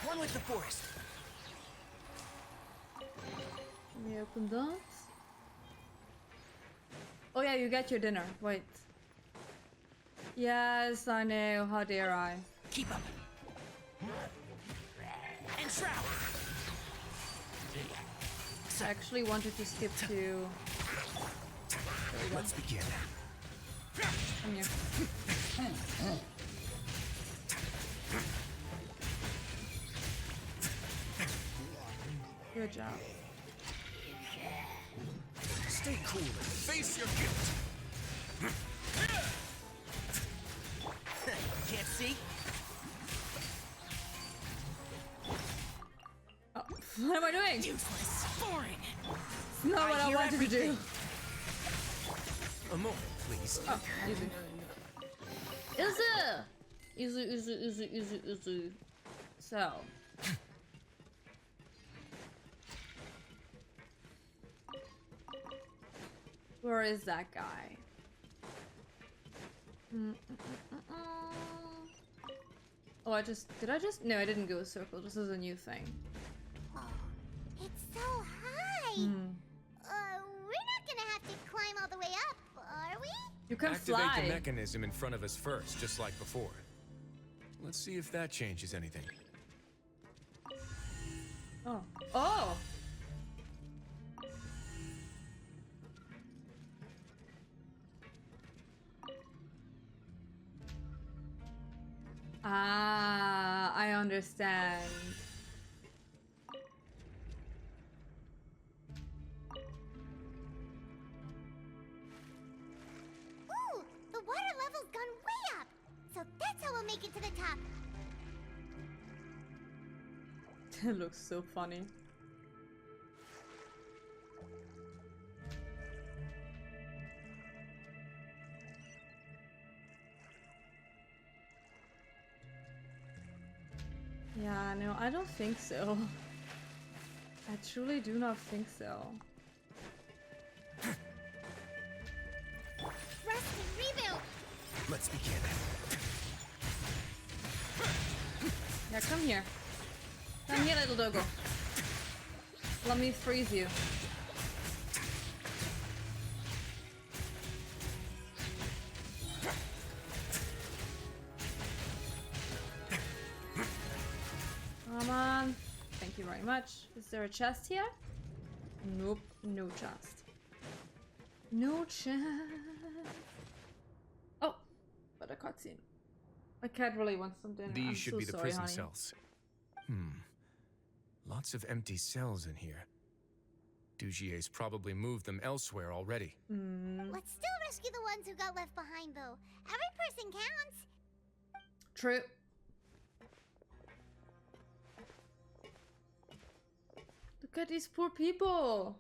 R: One with the forest.
A: Let me open that. Oh yeah, you get your dinner. Wait. Yes, I know. How dare I?
R: Keep up. And shroud.
A: I actually wanted to skip to...
R: Let's begin.
A: Come here. Good job.
R: Stay cool and face your guilt.
S: Can't see?
A: Oh, what am I doing?
S: Useless. Boring.
A: It's not what I wanted to do.
S: A moment, please.
A: Oh, easy. So. Where is that guy? Oh, did I just? No, I didn't go a circle. This is a new thing.
B: Oh, it's so high. We're not gonna have to climb all the way up, are we?
A: You can
F: Activate
A: fly.
F: the mechanism in front of us first, just like before. Let's see if that changes anything.
A: Oh. Oh! Ah, I understand.
B: Ooh, the water level's gone way up. So that's how we'll make it to the top.
A: It looks so funny. Yeah, no, I don't think so. I truly do not think so.
B: Rest and rebuild.
S: Let's begin.
A: Yeah, come here. Come here, little doggo. Let me freeze you. Come on. Thank you very much. Is there a chest here? Nope, no chest. No chest. Oh, but a cutscene. My cat really wants something.
F: These
A: I'm
F: should
A: so
F: be the
A: sorry,
F: prison
A: honey.
F: cells. Lots of empty cells in here. Dugier's probably moved them elsewhere already.
B: Let's still rescue the ones who got left behind, though. Every person counts.
A: True. Look at these poor people.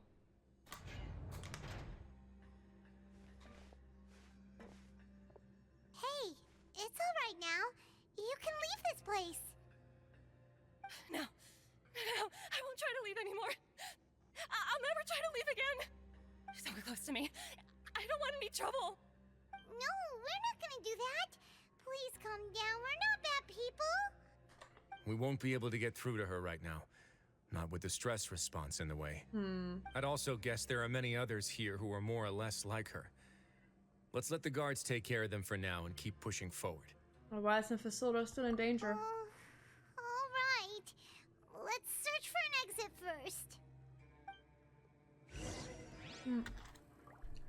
B: Hey, it's all right now. You can leave this place.
T: No, I won't try to leave anymore. I'll never try to leave again. Don't get close to me. I don't want any trouble.
B: No, we're not gonna do that. Please calm down. We're not bad people.
F: We won't be able to get through to her right now. Not with the stress response in the way. I'd also guess there are many others here who are more or less like her. Let's let the guards take care of them for now and keep pushing forward.
A: Otherwise, and Fasoda are still in danger.
B: All right. Let's search for an exit first.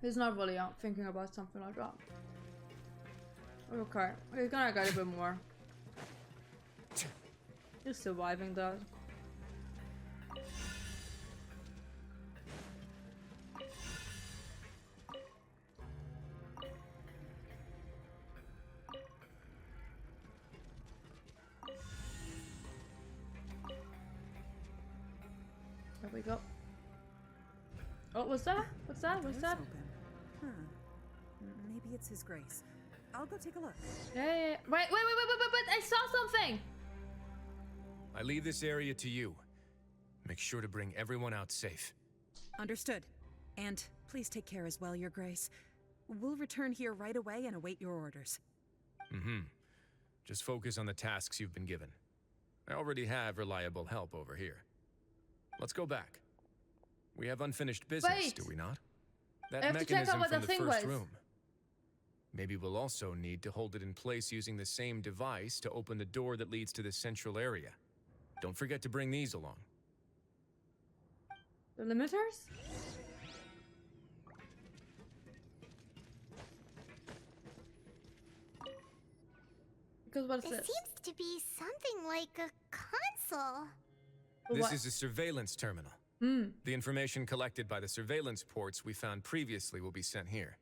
A: He's not really out thinking about something like that. Okay, he's gonna get a bit more. He's surviving that. There we go. Oh, what's that? What's that? What's that?
U: Maybe it's His Grace. I'll go take a look.
A: Yeah. Wait, I saw something!
F: I leave this area to you. Make sure to bring everyone out safe.
U: Understood. And please take care as well, Your Grace. We'll return here right away and await your orders.
F: Just focus on the tasks you've been given. I already have reliable help over here. Let's go back. We have unfinished business, do we not? That
A: I have to check out
F: mechanism
A: what
F: from
A: the
F: the
A: thing
F: first
A: was.
F: room. Maybe we'll also need to hold it in place using the same device to open the door that leads to the central area. Don't forget to bring these along.
A: The limiters? Because what's
B: This
A: this?
B: seems to be something like a console.
F: This is a surveillance terminal. The information collected by the surveillance ports we found previously will be sent here.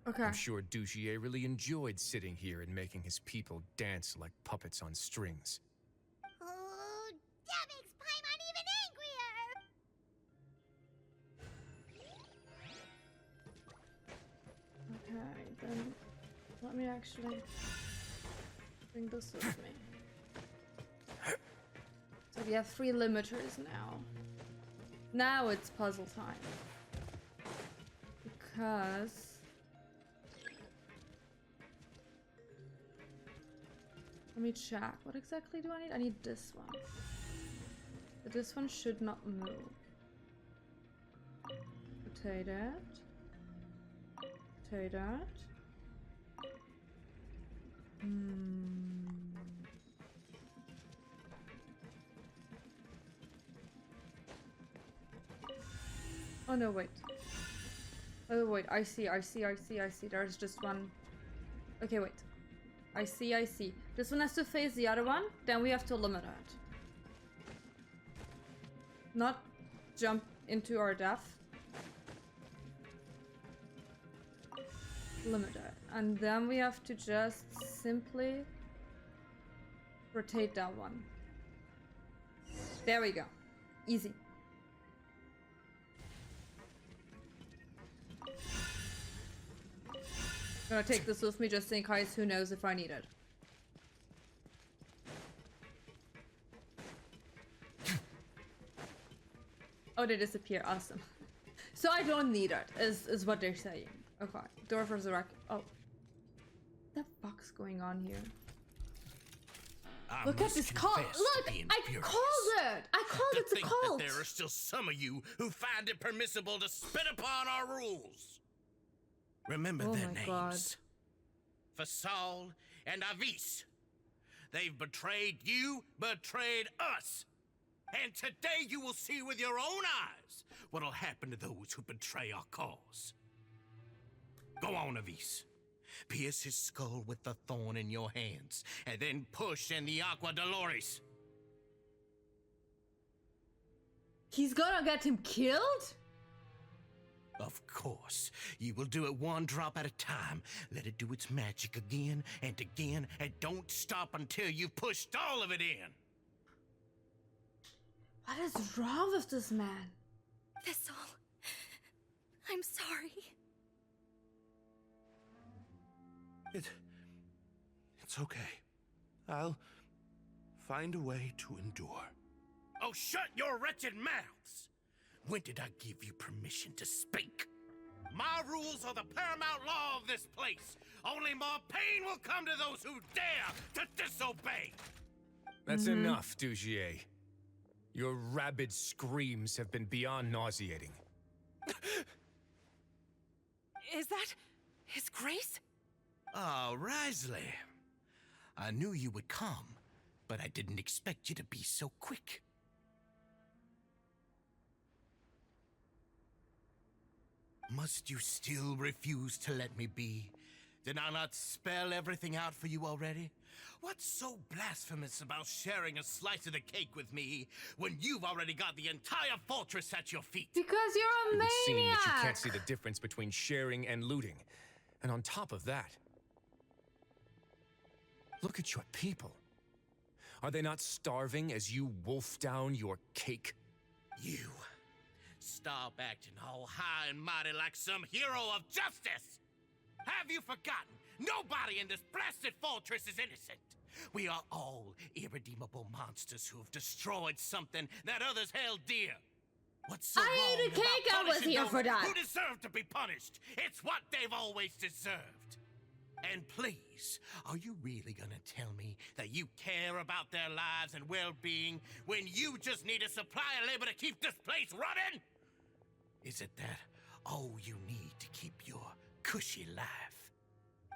A: Okay.
F: I'm sure Dugier really enjoyed sitting here and making his people dance like puppets on strings.
B: Oh, that makes Paimon even angrier!
A: Okay, then let me actually bring this with me. So we have 3 limiters now. Now it's puzzle time. Because... Let me check. What exactly do I need? I need this one. But this one should not move. Rotate it. Rotate it. Oh no, wait. Oh wait, I see. There's just one. Okay, wait. I see. This one has to face the other one, then we have to limit it. Not jump into our death. Limit it. And then we have to just simply rotate that one. There we go. Easy. I'm gonna take this with me just in case, who knows if I need it. Oh, they disappear, awesome. So I don't need it, is what they're saying. Okay, door of resurrection. Oh. What the fuck's going on here? Look at this cult! Look! I called it! I called it a cult!
E: There are still some of you who find it permissible to spit upon our rules. Remember their names. God. Fasal and Avis. They've betrayed you, betrayed us. And today you will see with your own eyes what'll happen to those who betray our cause. Go on, Avis. Pierce his skull with the thorn in your hands, and then push in the Aqua Dolores.
A: He's gonna get him killed?
E: Of course. You will do it one drop at a time. Let it do its magic again and again, and don't stop until you've pushed all of it in.
A: What is wrong with this man?
H: Thistle, I'm sorry.
E: It's okay. I'll find a way to endure. Oh, shut your wretched mouths! When did I give you permission to speak? My rules are the paramount law of this place. Only more pain will come to those who dare to disobey.
F: That's enough, Dugier. Your rabid screams have been beyond nauseating.
U: Is that His Grace?
E: Ah, Wriothesley. I knew you would come, but I didn't expect you to be so quick. Must you still refuse to let me be? Did I not spell everything out for you already? What's so blasphemous about sharing a slice of the cake with me when you've already got the entire fortress at your feet?
A: Because you're a
F: It would seem that you
A: maniac!
F: can't see the difference between sharing and looting. And on top of that, look at your people. Are they not starving as you wolf down your cake?
E: You. Stop acting all high and mighty like some hero of justice! Have you forgotten? Nobody in this blasted fortress is innocent! We are all irredeemable monsters who have destroyed something that others held dear. What's so
A: I
E: wrong
A: ate a cake,
E: about
A: I was
E: punishing
A: here
E: those
A: for that.
E: who deserve to be punished? It's what they've always deserved. And please, are you really gonna tell me that you care about their lives and well-being when you just need a supply of labor to keep this place running? Is it that all you need to keep your cushy life?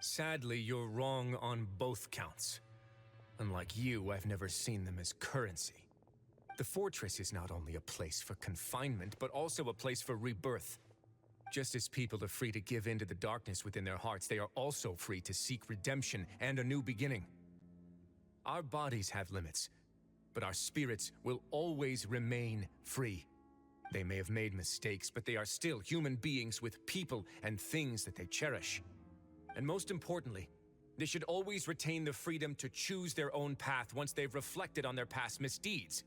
F: Sadly, you're wrong on both counts. Unlike you, I've never seen them as currency. The fortress is not only a place for confinement, but also a place for rebirth. Just as people are free to give in to the darkness within their hearts, they are also free to seek redemption and a new beginning. Our bodies have limits, but our spirits will always remain free. They may have made mistakes, but they are still human beings with people and things that they cherish. And most importantly, they should always retain the freedom to choose their own path once they've reflected on their past misdeeds.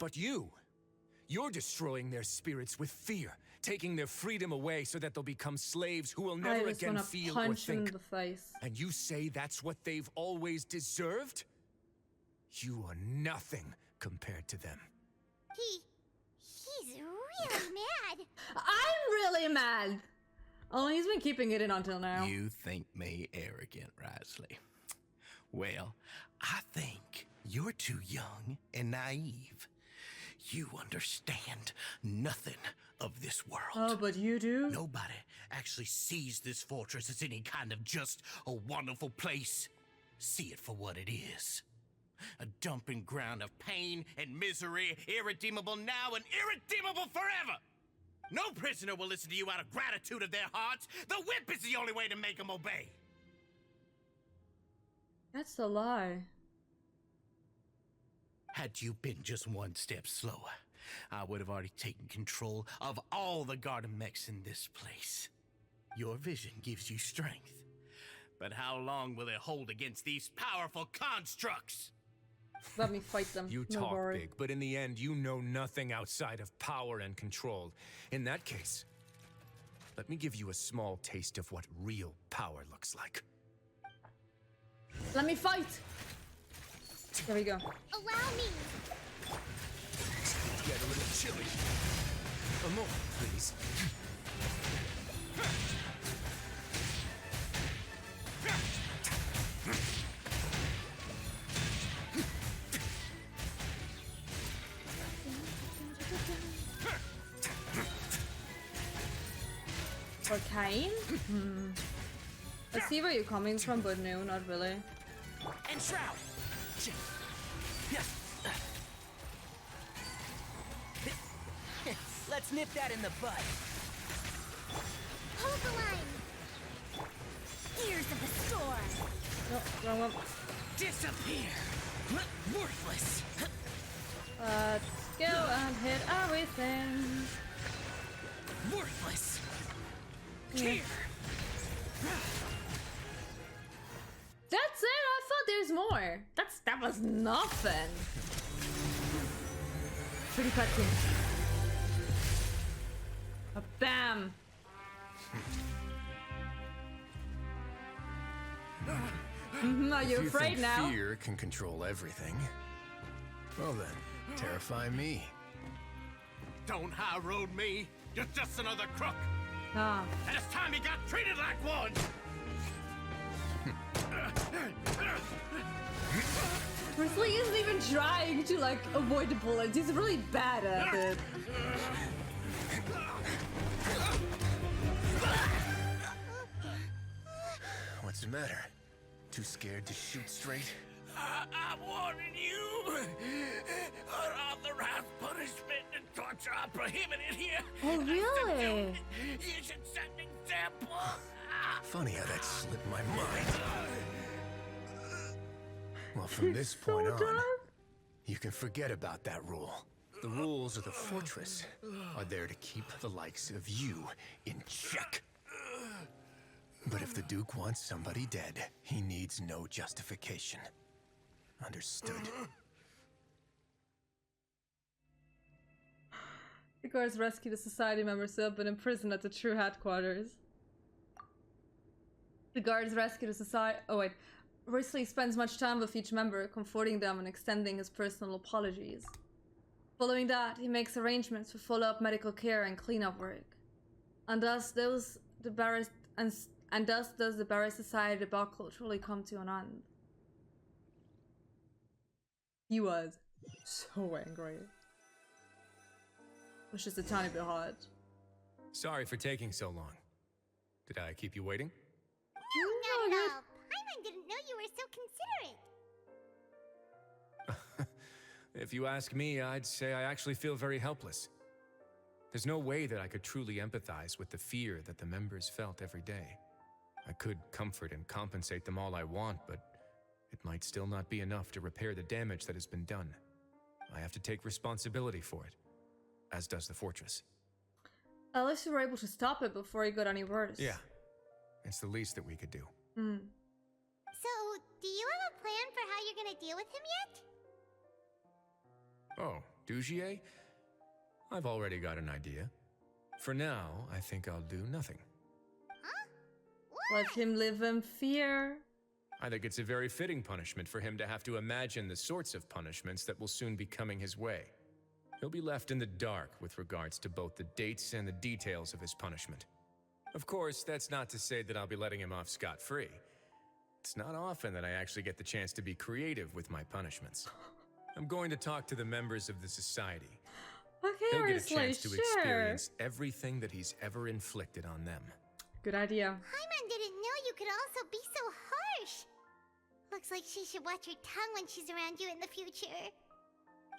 F: But you're destroying their spirits with fear, taking their freedom away so that they'll become slaves who will never again feel or think.
A: In the face.
F: And you say that's what they've always deserved? You are nothing compared to them.
M: He's really mad.
A: I'm really mad. Oh, he's been keeping it in until now.
E: You think me arrogant, Wriothesley? Well, I think you're too young and naive. You understand nothing of this world.
A: Oh, but you do?
E: Nobody actually sees this fortress as any kind of just a wonderful place. See it for what it is. A dumping ground of pain and misery, irredeemable now and irredeemable forever. No prisoner will listen to you out of gratitude of their hearts. The whip is the only way to make them obey.
A: That's a lie.
E: Had you been just one step slower, I would have already taken control of all the garden mechs in this place. Your vision gives you strength. But how long will it hold against these powerful constructs?
A: Let me fight them.
F: You talk big, but in the end, you know nothing outside of power and control. In that case, let me give you a small taste of what real power looks like.
A: Let me fight! There we go.
M: Allow me!
F: Get a little chilly. A moment, please.
A: Arcane? I see where you're coming from, but no, not really.
S: And Shroud! Let's nip that in the bud.
M: Hold the line!
S: Ears of the storm!
A: Nope, wrong one.
S: Disappear! Worthless!
A: Let's go and hit everything.
S: Worthless!
A: Here! That's it? I thought there's more. That was nothing. Pretty cutscene. Bam! Are you afraid
F: think
A: now?
F: Fear can control everything. Well then, terrify me.
E: Don't high road me. You're just another crook.
A: Ah.
E: And it's time you got treated like one.
A: Wriothesley isn't even trying to like avoid the bullets. He's really bad at it.
F: What's the matter? Too scared to shoot straight?
E: I'm warning you. Unauthorized punishment and torture are prohibited here.
A: Oh, really?
E: You should set an example.
F: Funny how that slipped my mind. Well, from this point on, you can forget about that rule. The rules of the fortress are there to keep the likes of you in check. But if the Duke wants somebody dead, he needs no justification. Understood?
A: The guards rescue the society members who have been imprisoned at the true headquarters. The guards rescue the society. Oh wait. Wriothesley spends much time with each member, comforting them and extending his personal apologies. Following that, he makes arrangements for follow-up medical care and cleanup work. And thus does the Barrow Society debacle truly come to an end. He was so angry. Was just a tiny bit hot.
F: Sorry for taking so long. Did I keep you waiting?
M: No, not at all. Paimon didn't know you were so considerate.
F: If you ask me, I'd say I actually feel very helpless. There's no way that I could truly empathize with the fear that the members felt every day. I could comfort and compensate them all I want, but it might still not be enough to repair the damage that has been done. I have to take responsibility for it, as does the fortress.
A: At least we were able to stop it before it got any worse.
F: Yeah, it's the least that we could do.
B: So, do you have a plan for how you're gonna deal with him yet?
F: Oh, Dugier? I've already got an idea. For now, I think I'll do nothing.
A: Let him live in fear.
F: I think it's a very fitting punishment for him to have to imagine the sorts of punishments that will soon be coming his way. He'll be left in the dark with regards to both the dates and the details of his punishment. Of course, that's not to say that I'll be letting him off scot-free. It's not often that I actually get the chance to be creative with my punishments. I'm going to talk to the members of the society.
A: Okay,
F: He'll get a chance to
A: sure.
F: experience everything that he's ever inflicted on them.
A: Good idea.
B: Paimon didn't know you could also be so harsh. Looks like she should watch her tongue when she's around you in the future.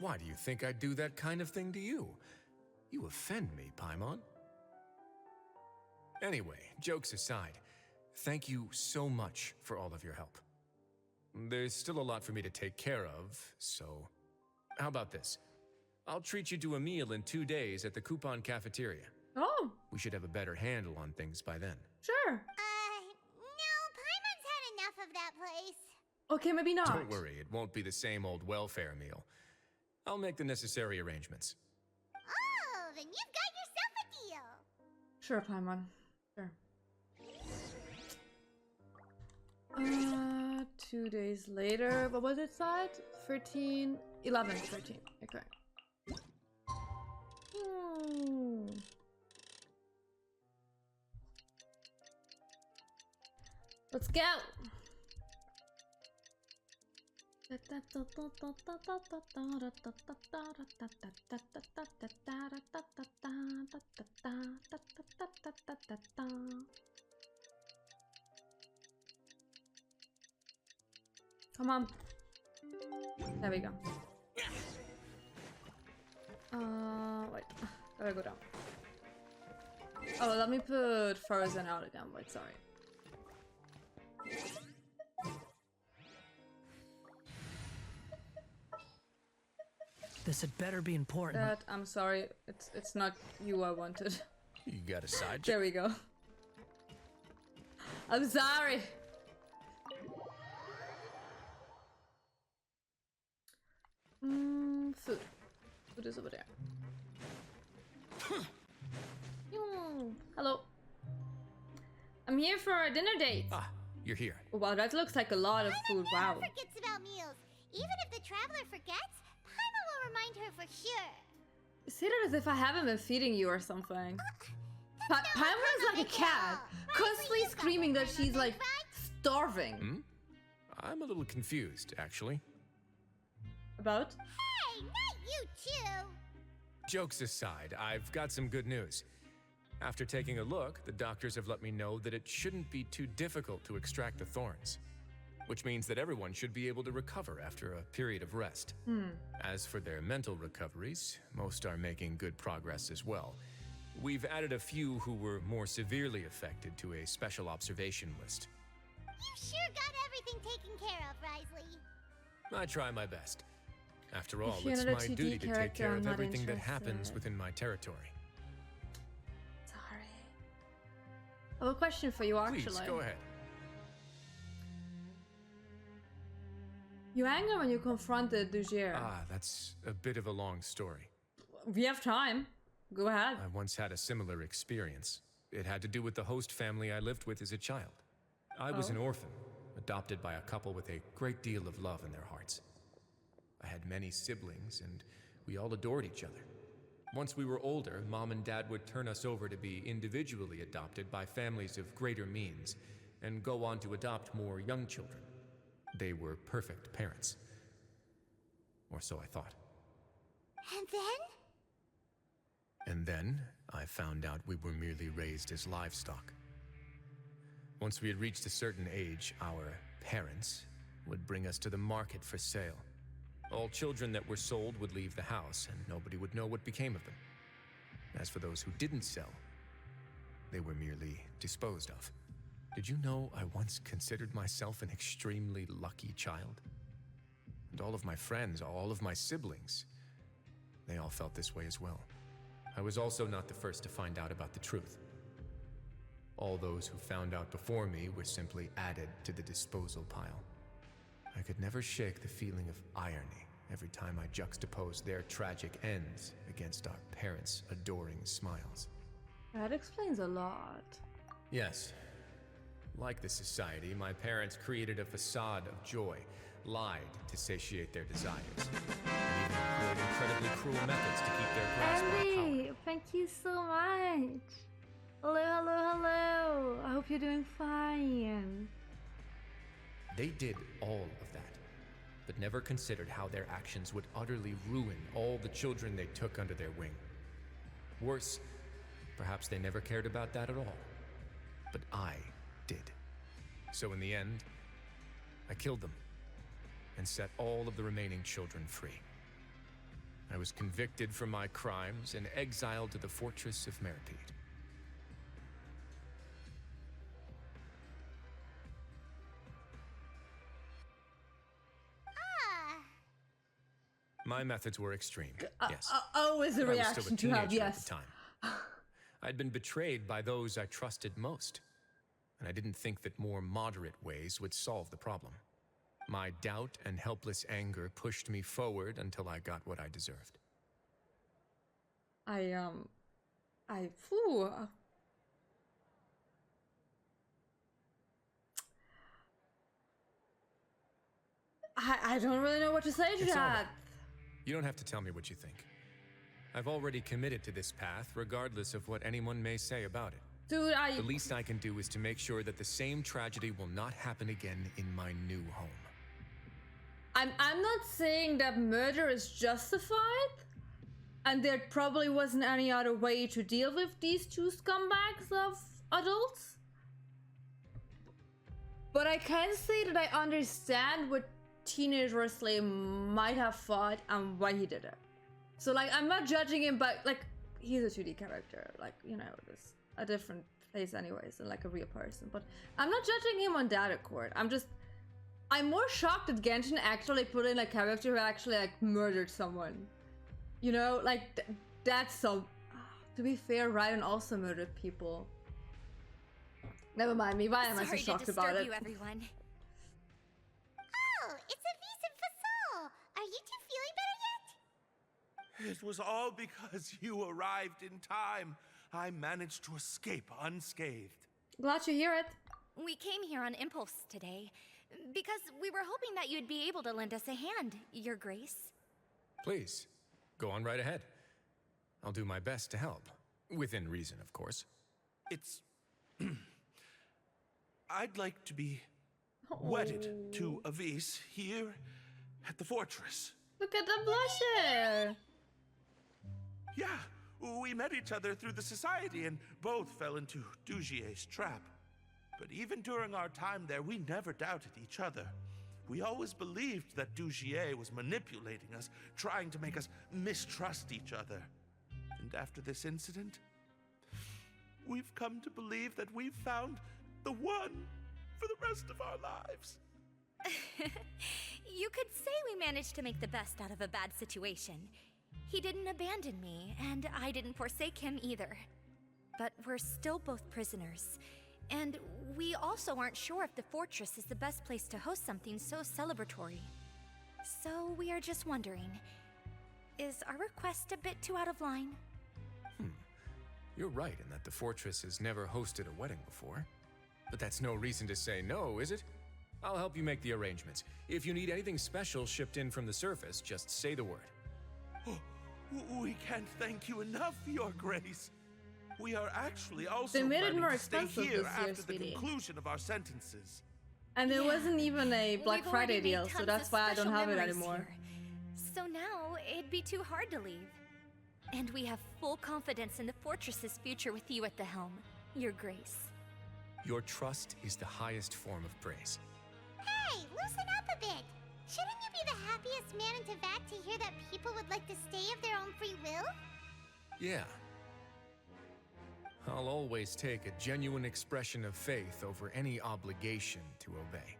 F: Why do you think I'd do that kind of thing to you? You offend me, Paimon. Anyway, jokes aside, thank you so much for all of your help. There's still a lot for me to take care of, so... How about this? I'll treat you to a meal in 2 days at the Coupon Cafeteria.
A: Oh.
F: We should have a better handle on things by then.
A: Sure.
B: No, Paimon's had enough of that place.
A: Okay, maybe not.
F: Don't worry, it won't be the same old welfare meal. I'll make the necessary arrangements.
B: Oh, then you've got yourself a deal.
A: Sure, Paimon. Sure. 2 days later. What was it said? 13, 11, 13. Okay. Let's go. Come on. There we go. Wait. Gotta go down. Oh, let me put Frozen out again. Wait, sorry.
S: This had better be important.
A: That, I'm sorry. It's not you I wanted.
F: You got a side
A: There we go. I'm sorry. Food. Food is over there. Hello. I'm here for a dinner date.
F: Ah, you're here.
A: Wow, that looks like a lot of food. Wow.
B: Paimon never forgets about meals. Even if the traveler forgets, Paimon will remind her for sure.
A: Say that as if I haven't been feeding you or something. Paimon's like a cat, constantly screaming that she's like starving.
F: I'm a little confused, actually.
A: About?
B: Hey, not you too.
F: Jokes aside, I've got some good news. After taking a look, the doctors have let me know that it shouldn't be too difficult to extract the thorns, which means that everyone should be able to recover after a period of rest. As for their mental recoveries, most are making good progress as well. We've added a few who were more severely affected to a special observation list.
B: You sure got everything taken care of, Wriothesley.
F: I try my best. After all,
A: If you're
F: it's
A: not a
F: my
A: 2D
F: duty to take
A: character,
F: care
A: I'm
F: of
A: not
F: everything that
A: interested.
F: happens within my territory.
A: Sorry. I have a question for you, actually.
F: Please, go ahead.
A: You anger when you confronted Dugier.
F: Ah, that's a bit of a long story.
A: We have time. Go ahead.
F: I once had a similar experience. It had to do with the host family I lived with as a child. I was an orphan, adopted by a couple with a great deal of love in their hearts. I had many siblings, and we all adored each other. Once we were older, Mom and Dad would turn us over to be individually adopted by families of greater means, and go on to adopt more young children. They were perfect parents. Or so I thought.
B: And then?
F: And then, I found out we were merely raised as livestock. Once we had reached a certain age, our parents would bring us to the market for sale. All children that were sold would leave the house, and nobody would know what became of them. As for those who didn't sell, they were merely disposed of. Did you know I once considered myself an extremely lucky child? And all of my friends, all of my siblings, they all felt this way as well. I was also not the first to find out about the truth. All those who found out before me were simply added to the disposal pile. I could never shake the feeling of irony every time I juxtaposed their tragic ends against our parents' adoring smiles.
A: That explains a lot.
F: Yes. Like the society, my parents created a facade of joy, lied to satiate their desires, and even employed incredibly cruel methods to keep their grasp on power.
A: Andy, thank you so much. Hello, hello, hello. I hope you're doing fine.
F: They did all of that, but never considered how their actions would utterly ruin all the children they took under their wing. Worse, perhaps they never cared about that at all. But I did. So in the end, I killed them and set all of the remaining children free. I was convicted for my crimes and exiled to the fortress of Meropide. My methods were extreme, yes.
A: Always a
F: But I was
A: reaction
F: still a
A: to have,
F: teenager
A: yes.
F: at the time. I'd been betrayed by those I trusted most, and I didn't think that more moderate ways would solve the problem. My doubt and helpless anger pushed me forward until I got what I deserved.
A: Phew. I don't really know what to say to
F: It's all
A: that.
F: right. You don't have to tell me what you think. I've already committed to this path, regardless of what anyone may say about it.
A: Dude,
F: The least I can do is to make sure that the same tragedy will not happen again in my new home.
A: I'm not saying that murder is justified, and there probably wasn't any other way to deal with these two scumbags of adults. But I can say that I understand what teenage Wriothesley might have thought and why he did it. So like, I'm not judging him, but like, he's a 2D character. Like, you know, there's a different place anyways than like a real person. But I'm not judging him on that accord. I'm more shocked that Genshin actually put in a character who actually like murdered someone. You know, like that's so. To be fair, Ryan also murdered people. Never mind me. Why am I so shocked about it?
H: Sorry to disturb you, everyone.
M: Oh, it's Avise and Fasol. Are you two feeling better yet?
E: It was all because you arrived in time. I managed to escape unscathed.
A: Glad to hear it.
H: We came here on impulse today, because we were hoping that you'd be able to lend us a hand, Your Grace.
F: Please, go on right ahead. I'll do my best to help. Within reason, of course.
E: It's... I'd like to be wedded to Avise here at the fortress.
A: Look at the blusher!
E: Yeah, we met each other through the society and both fell into Dugier's trap. But even during our time there, we never doubted each other. We always believed that Dugier was manipulating us, trying to make us mistrust each other. And after this incident, we've come to believe that we've found the one for the rest of our lives.
H: You could say we managed to make the best out of a bad situation. He didn't abandon me, and I didn't forsake him either. But we're still both prisoners. And we also aren't sure if the fortress is the best place to host something so celebratory. So we are just wondering, is our request a bit too out of line?
F: You're right in that the fortress has never hosted a wedding before. But that's no reason to say no, is it? I'll help you make the arrangements. If you need anything special shipped in from the surface, just say the word.
E: We can't thank you enough, Your Grace. We are actually also
A: They made it
E: planning
A: more
E: to stay
A: expensive
E: here
A: this year,
E: after the
A: sweetie.
E: conclusion of our sentences.
A: And there wasn't even a Black
H: We've
A: Friday
H: already made
A: deal, so
H: tons
A: that's
H: of
A: why I don't
H: special
A: have it
H: memories
A: anymore.
H: here. So now, it'd be too hard to leave. And we have full confidence in the fortress's future with you at the helm, Your Grace.
F: Your trust is the highest form of praise.
M: Hey, loosen up a bit. Shouldn't you be the happiest man in Teyvat to hear that people would like to stay of their own free will?
F: Yeah. I'll always take a genuine expression of faith over any obligation to obey.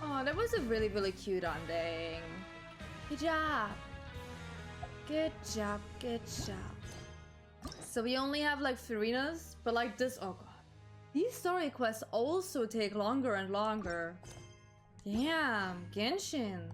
A: Oh, that was a really, really cute ending. Good job. Good job, good job. So we only have like Firenas, but like this, oh god. These story quests also take longer and longer. Damn, Genshin.